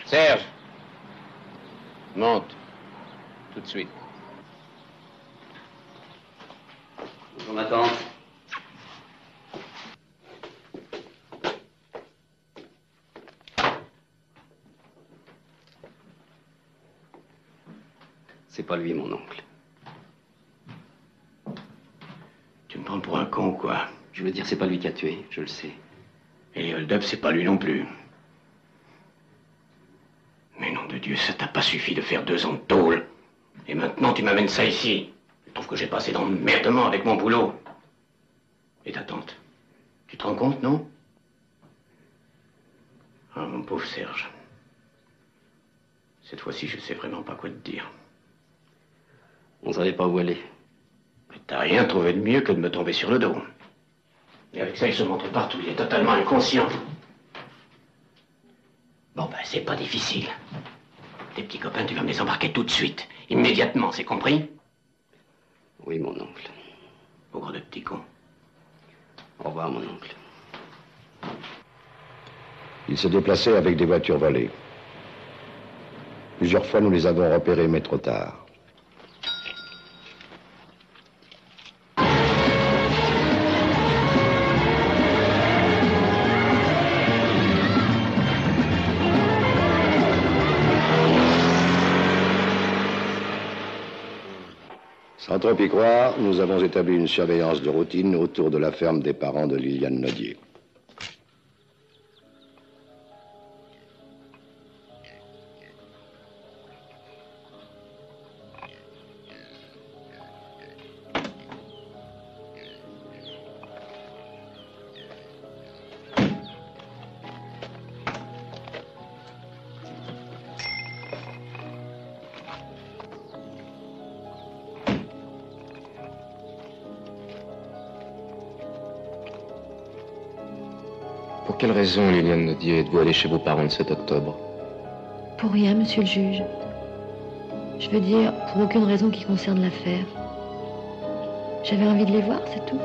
Serge, monte, tout de suite. Bonjour, ma tante. C'est pas lui, mon oncle. Tu me prends pour un con, quoi. Je veux dire, c'est pas lui qui a tué, je le sais. Et les hold-up, c'est pas lui non plus. Mais nom de Dieu, ça t'a pas suffi de faire 2 ans de tôle. Et maintenant, tu m'amènes ça ici. Tu trouves que j'ai passé dans le merdement avec mon boulot. Et ta tante, tu te rends compte, non? Ah, mon pauvre Serge. Cette fois-ci, je sais vraiment pas quoi te dire. On savait pas où aller. Mais t'as rien trouvé de mieux que de me tomber sur le dos. Et avec ça, il se montre partout. Il est totalement inconscient. Bon, ben, c'est pas difficile. Tes petits copains, tu vas me les embarquer tout de suite. Immédiatement, c'est compris? Oui, mon oncle. Pauvre de petit con. Au revoir, mon oncle. Ils se déplaçaient avec des voitures volées. Plusieurs fois, nous les avons repérés, mais trop tard. Sans trop y croire, nous avons établi une surveillance de routine autour de la ferme des parents de Liliane Naudier. Pour quelle raison, Liliane Naudier, êtes-vous allée chez vos parents le 7 octobre? Pour rien, monsieur le juge. Je veux dire, pour aucune raison qui concerne l'affaire. J'avais envie de les voir, c'est tout.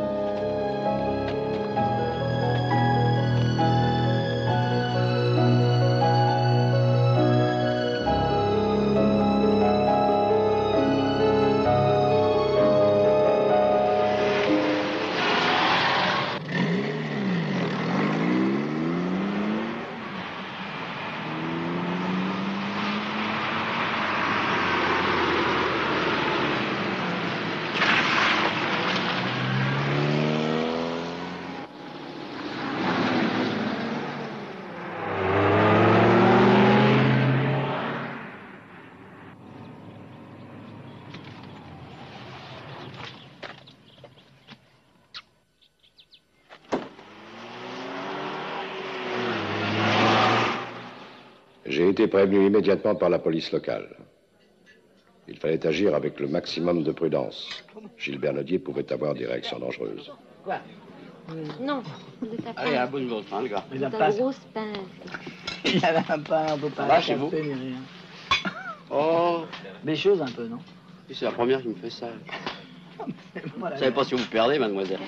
J'ai été prévenu immédiatement par la police locale. Il fallait agir avec le maximum de prudence. Gilles Bernaudier pouvait avoir des réactions dangereuses. Quoi? Non, de ta Allez, un bout de grosse pince, gars. De la ta passe. grosse pince. Il avait un pain, on peut pas va chez vous? casser ni rien. Oh, Des choses un peu, non? C'est la première qui me fait ça. Vous savez pas si vous perdez, mademoiselle.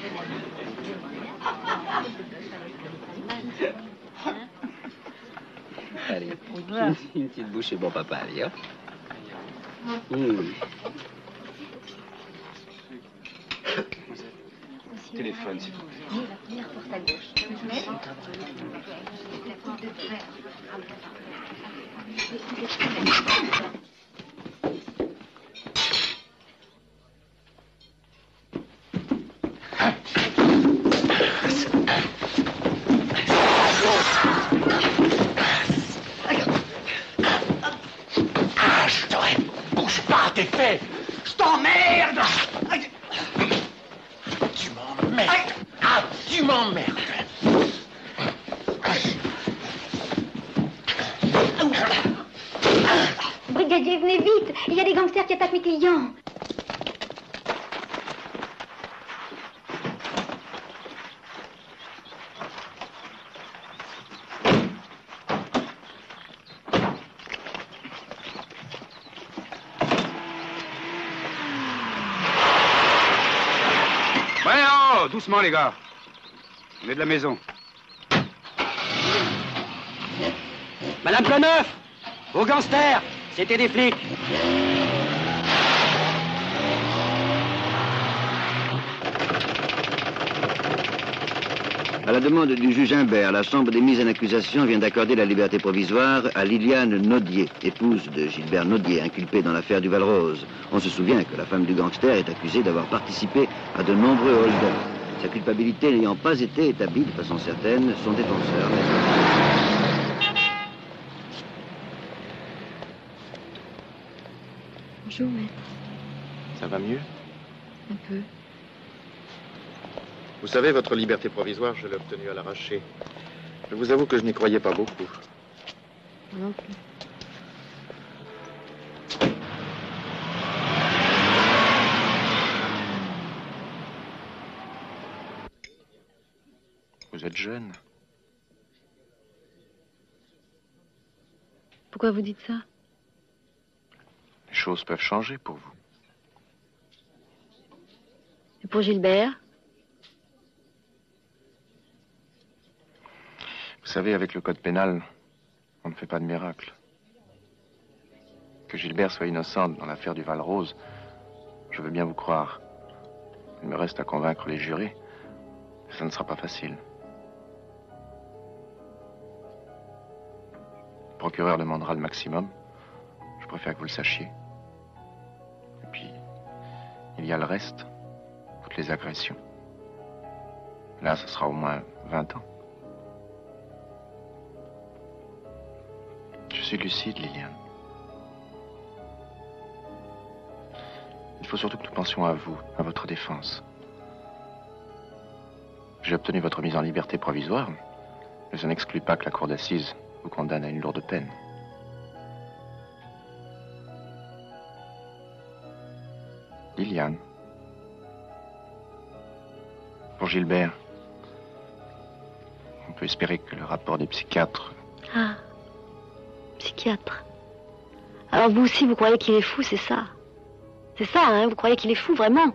Allez, une petite bouchée pour papa, allez, hop. Téléphone, s'il vous plaît. La première porte à gauche. Ah, je t'aurais... Bouge pas, t'es fait. Je t'emmerde. Tu m'emmerdes. Ah, tu m'emmerdes. Brigadier, venez vite. Il y a des gangsters qui attaquent mes clients. Doucement, les gars. On est de la maison. Madame Ploneuf, vos gangsters, c'était des flics. À la demande du juge Imbert, la Chambre des mises en accusation vient d'accorder la liberté provisoire à Liliane Naudier, épouse de Gilbert Naudier, inculpée dans l'affaire du Val-Rose. On se souvient que la femme du gangster est accusée d'avoir participé à de nombreux hold-up. Sa culpabilité n'ayant pas été établie de façon certaine, son défenseur... Bonjour, maître. Ça va mieux? Un peu. Vous savez, votre liberté provisoire, je l'ai obtenue à l'arraché. Je vous avoue que je n'y croyais pas beaucoup. Non plus. Vous êtes jeune. Pourquoi vous dites ça? Les choses peuvent changer pour vous. Et pour Gilbert? Vous savez, avec le code pénal, on ne fait pas de miracle. Que Gilbert soit innocent dans l'affaire du Val-Rose, je veux bien vous croire. Il me reste à convaincre les jurés. Ça ne sera pas facile. Le procureur demandera le maximum. Je préfère que vous le sachiez. Et puis, il y a le reste. Toutes les agressions. Là, ce sera au moins 20 ans. Je suis lucide, Liliane. Il faut surtout que nous pensions à vous, à votre défense. J'ai obtenu votre mise en liberté provisoire, mais ça n'exclut pas que la cour d'assises vous condamne à une lourde peine. Liliane. Pour Gilbert, on peut espérer que le rapport des psychiatres... Ah, psychiatre. Alors vous aussi, vous croyez qu'il est fou, c'est ça? C'est ça, hein? Vous croyez qu'il est fou, vraiment?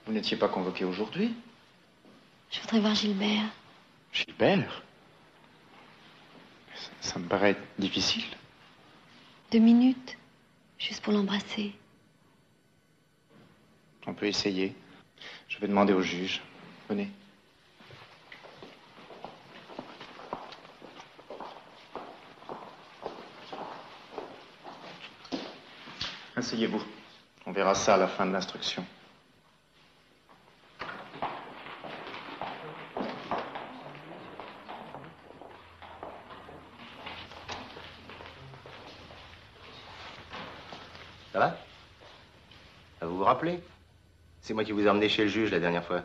Vous n'étiez pas convoqué aujourd'hui? Je voudrais voir Gilbert. Gilbert? Ça me paraît difficile. 2 minutes, juste pour l'embrasser. On peut essayer. Je vais demander au juge. Venez. Asseyez-vous. On verra ça à la fin de l'instruction. Ça va? Vous vous rappelez? C'est moi qui vous ai emmené chez le juge la dernière fois.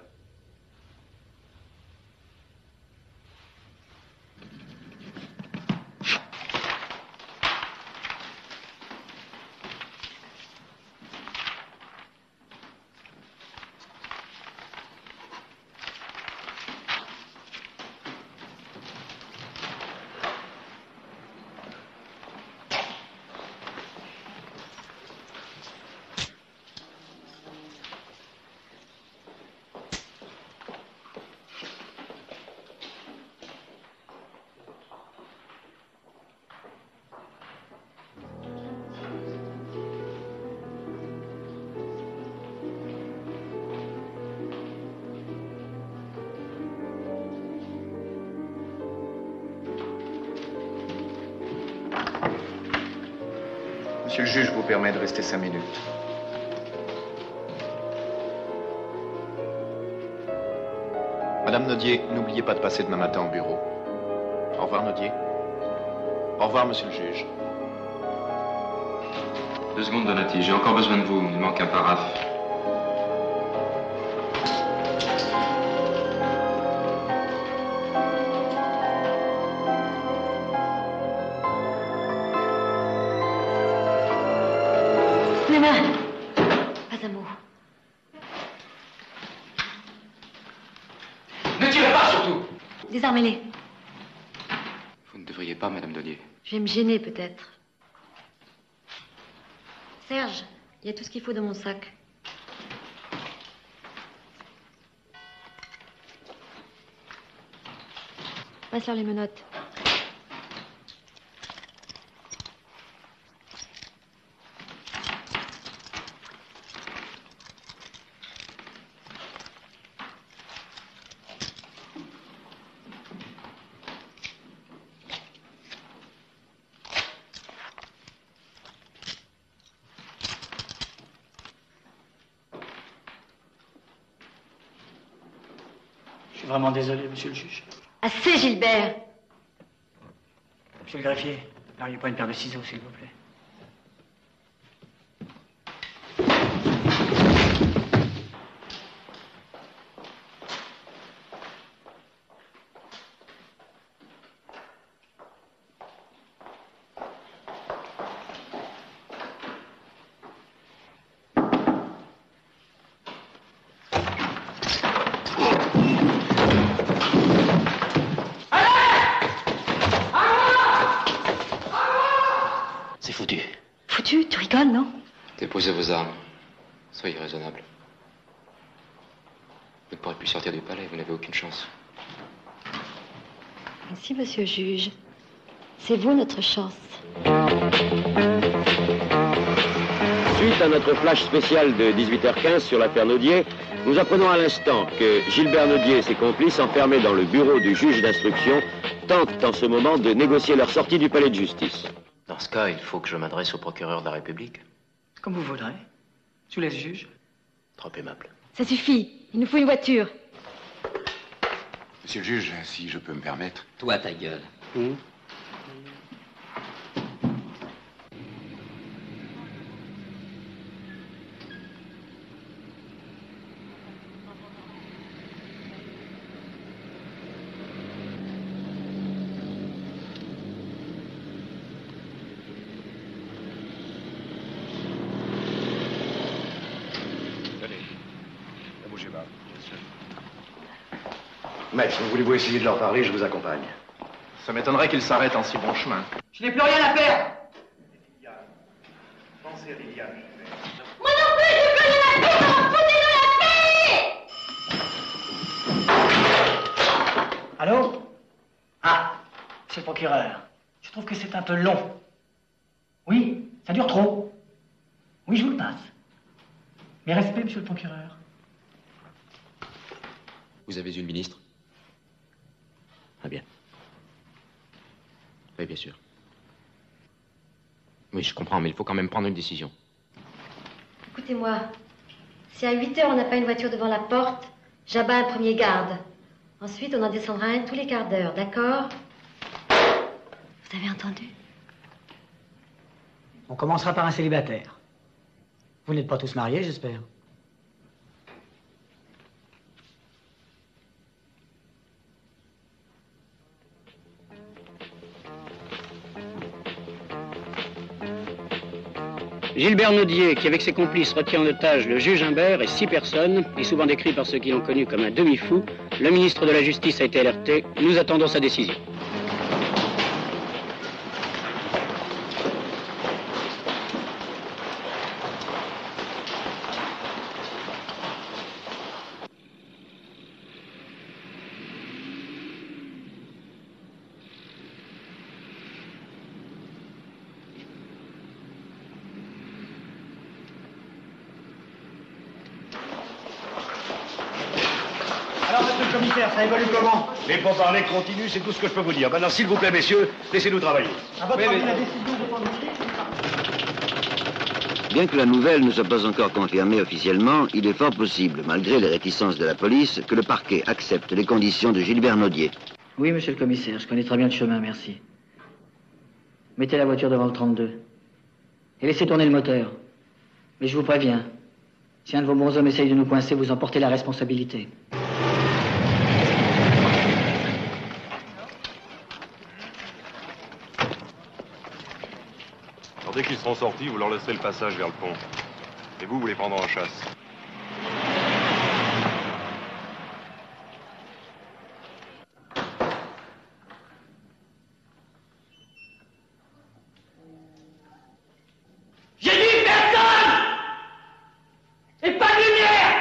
Monsieur le juge vous permet de rester 5 minutes. Madame Nodier, n'oubliez pas de passer demain matin au bureau. Au revoir, Nodier. Au revoir, monsieur le juge. 2 secondes, Donati. J'ai encore besoin de vous. Il manque un paraphe. Les mains. Pas un mot. Ne tirez pas, surtout. Désarmez-les. Vous ne devriez pas, Madame Nodier. Je vais me gêner peut-être. Serge, il y a tout ce qu'il faut dans mon sac. Passe-leur les menottes. Je suis vraiment désolé, monsieur le juge. Assez, Gilbert. Monsieur le greffier, n'arrivez pas une paire de ciseaux, s'il vous plaît. Tu rigoles, non? Déposez vos armes. Soyez raisonnable. Vous ne pourrez plus sortir du palais, vous n'avez aucune chance. Merci, monsieur le juge. C'est vous notre chance. Suite à notre flash spécial de 18h15 sur l'affaire Nodier, nous apprenons à l'instant que Gilbert Nodier et ses complices, enfermés dans le bureau du juge d'instruction, tentent en ce moment de négocier leur sortie du palais de justice. Dans ce cas, il faut que je m'adresse au procureur de la République. Comme vous voudrez. Je vous laisse juge. Trop aimable. Ça suffit. Il nous faut une voiture. Monsieur le juge, si je peux me permettre. Toi, ta gueule. Maître, voulez-vous essayer de leur parler? Je vous accompagne. Ça m'étonnerait qu'ils s'arrêtent en si bon chemin. Je n'ai plus rien à perdre. Pensez à Liliane. Moi non plus, j'ai plus rien à perdre. Foutez-nous la paix. Allô? Ah, c'est le procureur. Je trouve que c'est un peu long. Oui, ça dure trop. Oui, je vous le passe. Mes respects, monsieur le procureur. Vous avez vu le ministre? Très bien. Oui, bien sûr. Oui, je comprends, mais il faut quand même prendre une décision. Écoutez-moi, si à 8 heures on n'a pas une voiture devant la porte, j'abats un premier garde. Ensuite, on en descendra un tous les quarts d'heure, d'accord? Vous avez entendu? On commencera par un célibataire. Vous n'êtes pas tous mariés, j'espère. Gilbert Naudier, qui avec ses complices retient en otage le juge Imbert et 6 personnes, et souvent décrit par ceux qui l'ont connu comme un demi-fou, le ministre de la Justice a été alerté. Nous attendons sa décision. Alors, monsieur le commissaire, ça évolue comment? Les pourparlers continuent, c'est tout ce que je peux vous dire. Maintenant, s'il vous plaît, messieurs, laissez-nous travailler. À votre avis, la décision dépend de qui? Bien que la nouvelle ne soit pas encore confirmée officiellement, il est fort possible, malgré les réticences de la police, que le parquet accepte les conditions de Gilbert Naudier. Oui, monsieur le commissaire, je connais très bien le chemin, merci. Mettez la voiture devant le 32. Et laissez tourner le moteur. Mais je vous préviens, si un de vos bons hommes essaye de nous coincer, vous en portez la responsabilité. Alors, dès qu'ils seront sortis, vous leur laisserez le passage vers le pont. Et vous les prendrez en chasse. J'ai dit personne! Et pas de lumière!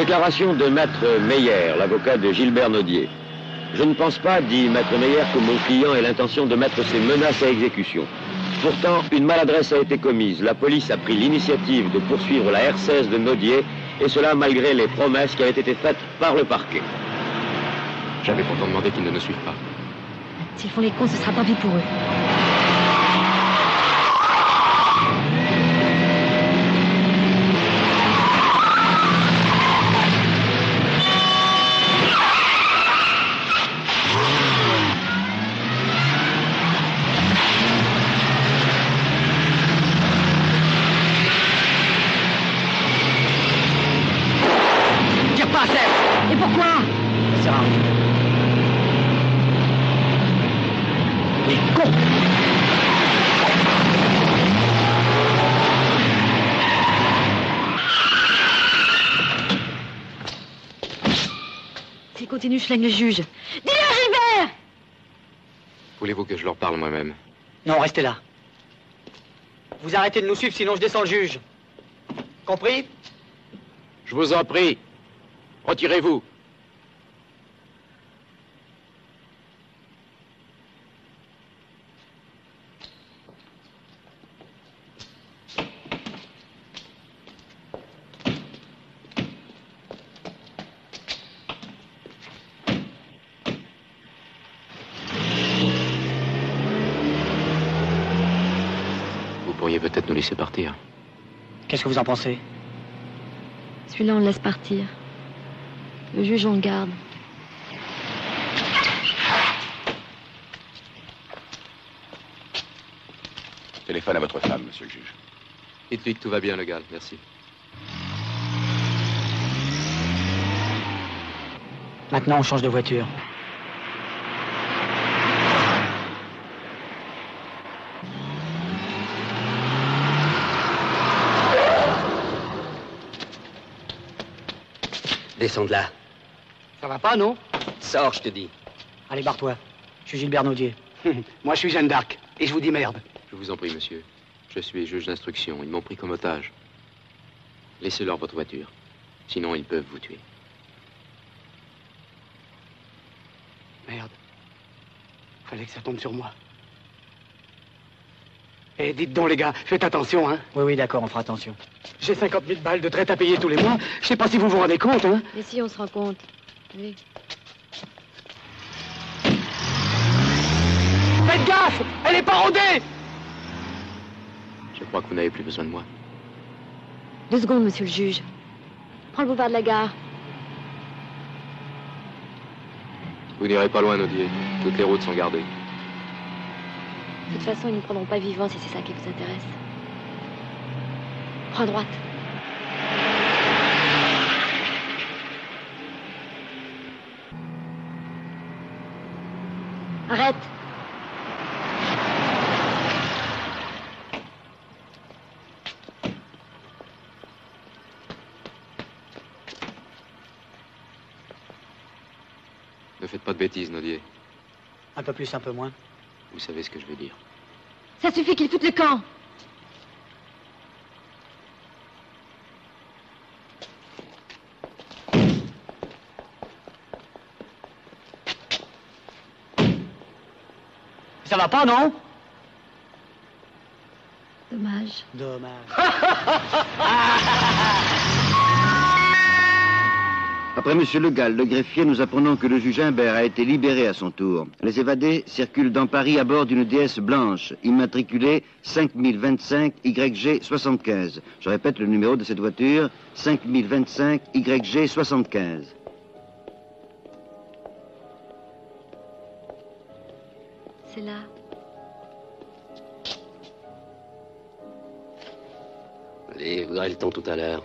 Déclaration de Maître Meyer, l'avocat de Gilbert Naudier. Je ne pense pas, dit Maître Meyer, que mon client ait l'intention de mettre ses menaces à exécution. Pourtant, une maladresse a été commise. La police a pris l'initiative de poursuivre la R16 de Naudier, et cela malgré les promesses qui avaient été faites par le parquet. J'avais pourtant demandé qu'ils ne nous suivent pas. S'ils font les cons, ce sera tant pis pour eux. Tire pas, Serge! Et pourquoi? Ça sert à rien. Les cons! S'ils continuent, je flingue le juge. Dis-le, Gilbert! Voulez-vous que je leur parle moi-même? Non, restez là. Vous arrêtez de nous suivre, sinon je descends le juge. Compris? Je vous en prie, retirez-vous. Vous pourriez peut-être nous laisser partir. Qu'est-ce que vous en pensez? Celui-là, on le laisse partir. Le juge, on le garde. Téléphone à votre femme, monsieur le juge. Dites-lui que tout va bien, le gars. Merci. Maintenant, on change de voiture. Descends de là. Ça va pas, non? Sors, je te dis. Allez, barre-toi. Je suis Gilbert Naudier. Moi, je suis Jeanne d'Arc. Et je vous dis merde. Je vous en prie, monsieur. Je suis juge d'instruction. Ils m'ont pris comme otage. Laissez-leur votre voiture. Sinon, ils peuvent vous tuer. Merde. Fallait que ça tombe sur moi. Eh, dites donc, les gars, faites attention, hein. Oui, oui, d'accord, on fera attention. J'ai 50 000 balles de traite à payer tous les mois. Je sais pas si vous vous rendez compte, hein. Mais si, on se rend compte. Oui. Faites gaffe! Elle est pas rodée! Je crois que vous n'avez plus besoin de moi. 2 secondes, monsieur le juge. Prends le boulevard de la gare. Vous n'irez pas loin, Naudier. Toutes les routes sont gardées. De toute façon, ils ne nous prendront pas vivants si c'est ça qui vous intéresse. Prends à droite. Arrête. Ne faites pas de bêtises, Naudier. Un peu plus, un peu moins. Vous savez ce que je veux dire. Ça suffit qu'ils foutent le camp. Ça va pas, non? Dommage. Dommage. Après M. Le Gall, le greffier, nous apprenons que le juge Imbert a été libéré à son tour. Les évadés circulent dans Paris à bord d'une DS blanche, immatriculée 5025 YG 75. Je répète le numéro de cette voiture, 5025 YG 75. C'est là. Allez, vous aurez le temps tout à l'heure.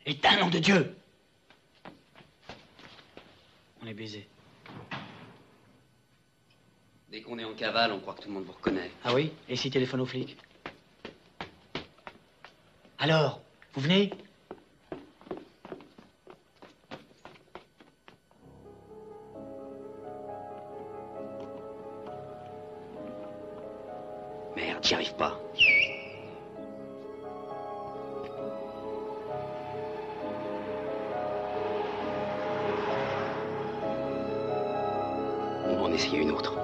Éteins, nom de Dieu! baiser. Dès qu'on est en cavale, on croit que tout le monde vous reconnaît. Ah oui? Et s'il téléphone aux flics? Alors, vous venez? Merde, j'y arrive pas. On va en essayer une autre.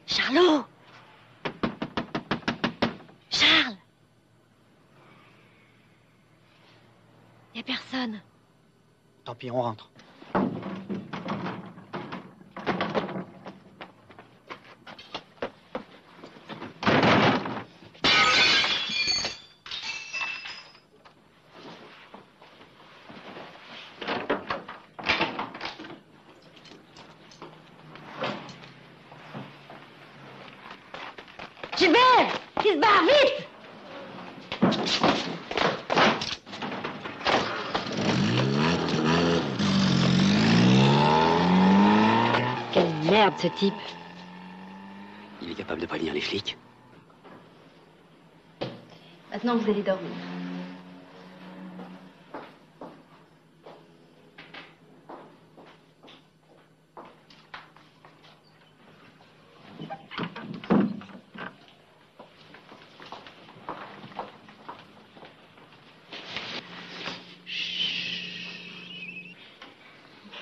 Charlot! Charles! Y a personne. Tant pis, on rentre. Gilbert! Il se barre, vite! Quelle merde, ce type. Il est capable de prévenir les flics. Maintenant, vous allez dormir.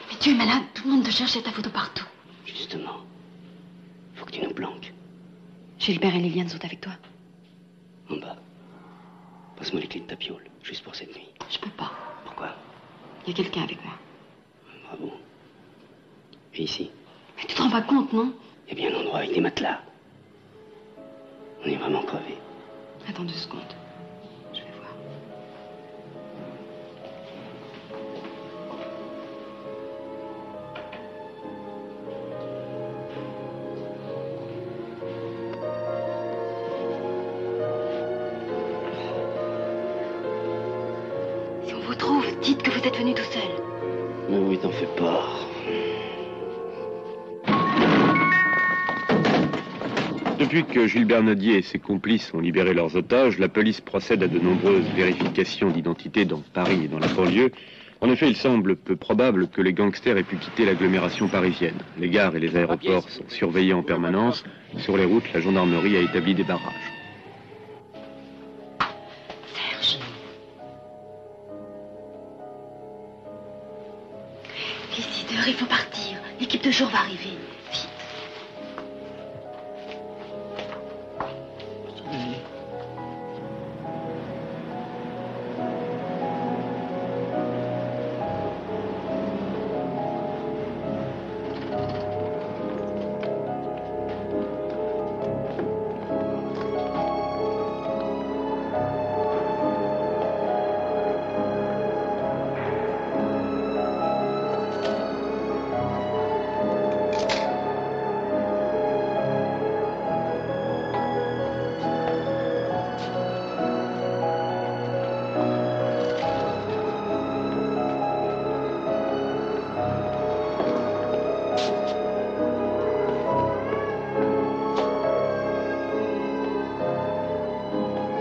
Mais tu es malade, tout le monde te cherche et ta photo partout. Justement. Faut que tu nous planques. Gilbert et Liliane sont avec toi. En bas. Passe-moi les clés de ta piole, juste pour cette nuit. Je peux pas. Pourquoi? Il y a quelqu'un avec moi. Bravo. Et ici? Mais tu te rends pas compte, non? Il y a bien un endroit avec des matelas. On est vraiment crevés. Attends 2 secondes. Je vais voir. Si on vous trouve, dites que vous êtes venu tout seul. Mais oui, t'en fais pas. Depuis que Gilbert Nodier et ses complices ont libéré leurs otages, la police procède à de nombreuses vérifications d'identité dans Paris et dans la banlieue. En effet, il semble peu probable que les gangsters aient pu quitter l'agglomération parisienne. Les gares et les aéroports sont surveillés en permanence. Sur les routes, la gendarmerie a établi des barrages. Serge. Décideur, il faut partir. L'équipe de jour va arriver. Vite.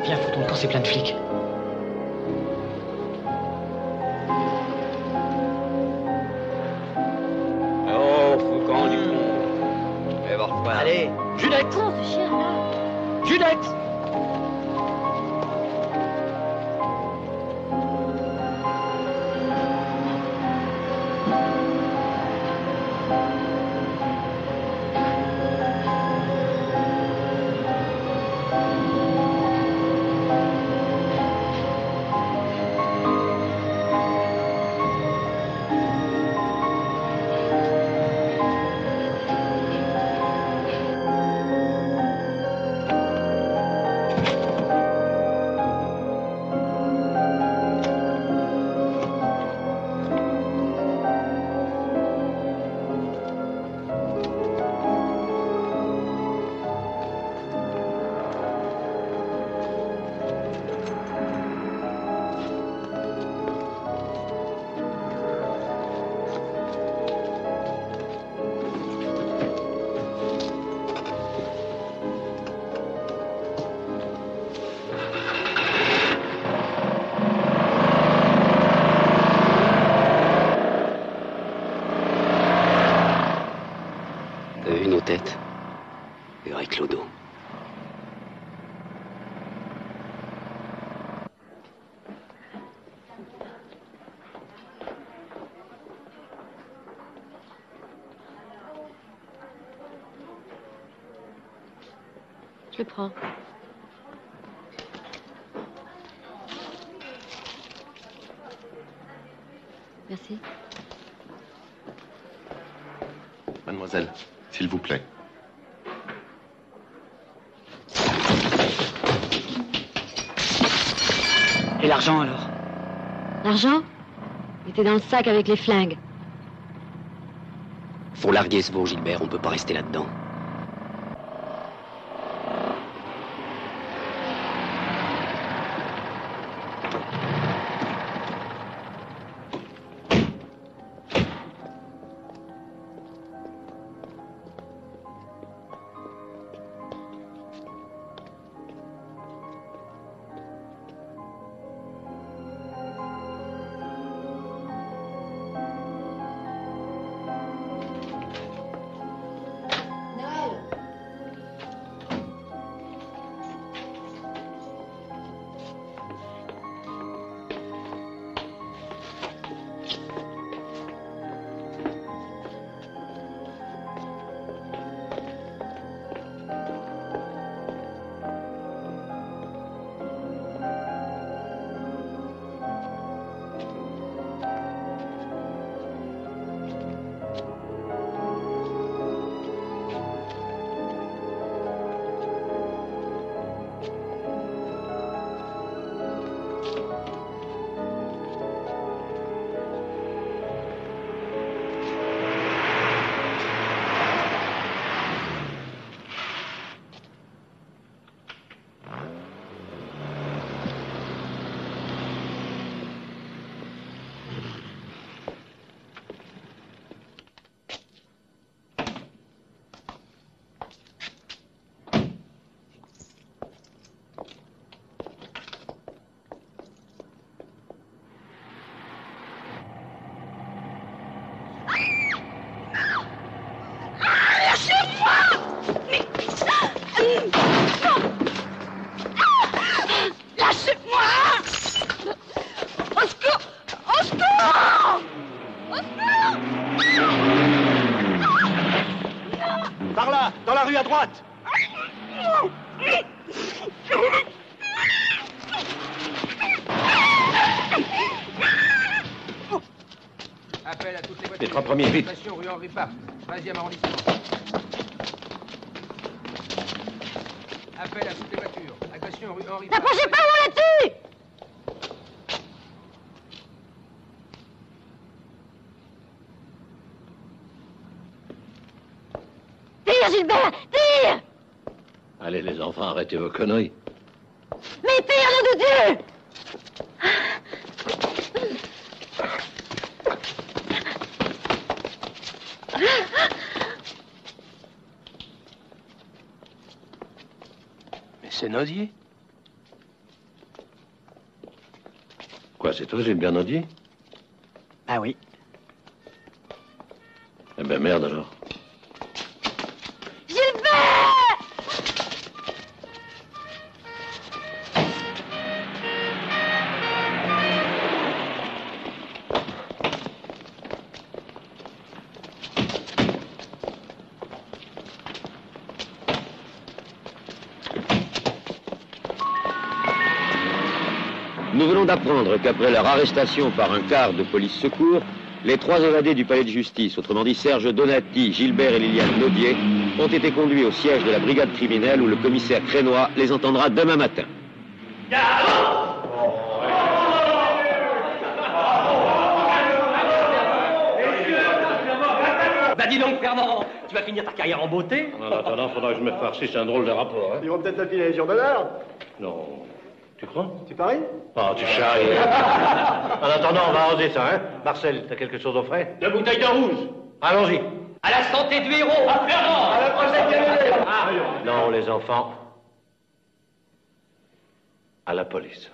Viens, faut ton camp, c'est plein de flics. Oh, Foucan du pont. Et voir quoi? Allez, Judette! Attends, ce chien-là. Judette! Je le prends. Merci. Mademoiselle, s'il vous plaît. Et l'argent, alors? L'argent? Il était dans le sac avec les flingues. Faut larguer ce veau, Gilbert, on peut pas rester là-dedans. Par là, dans la rue à droite. Appel à toutes les voitures. Les 3 premiers, vite. Station rue Henri Park, 13e arrondissement. Appel à toutes les voitures. Agression rue Henri Park. N'approchez pas moi là-dessus! Tire, Gilbert! Tire! Allez, les enfants, arrêtez vos conneries. Mais tire, nom de Dieu! Mais c'est Nodier. Quoi, c'est toi, Gilbert Nodier? Ah oui. Eh ben merde alors. Nous venons d'apprendre qu'après leur arrestation par un quart de police secours, les 3 évadés du palais de justice, autrement dit Serge Donati, Gilbert et Liliane Nodier, ont été conduits au siège de la brigade criminelle où le commissaire Crénois les entendra demain matin. Bah dis donc, Fernand, tu vas finir ta carrière en beauté? En attendant, faudra que je me farcisse un drôle de rapport. Hein. Ils vont peut-être te filer les jours d'honneur. Non. Tu crois? Tu paries? Oh, tu charries. En attendant, on va arroser ça, hein? Marcel, t'as quelque chose au frais? 2 bouteilles de rouge. Allons-y. À la santé du héros. À Fernand. À la prochaine. Non, les enfants. À la police.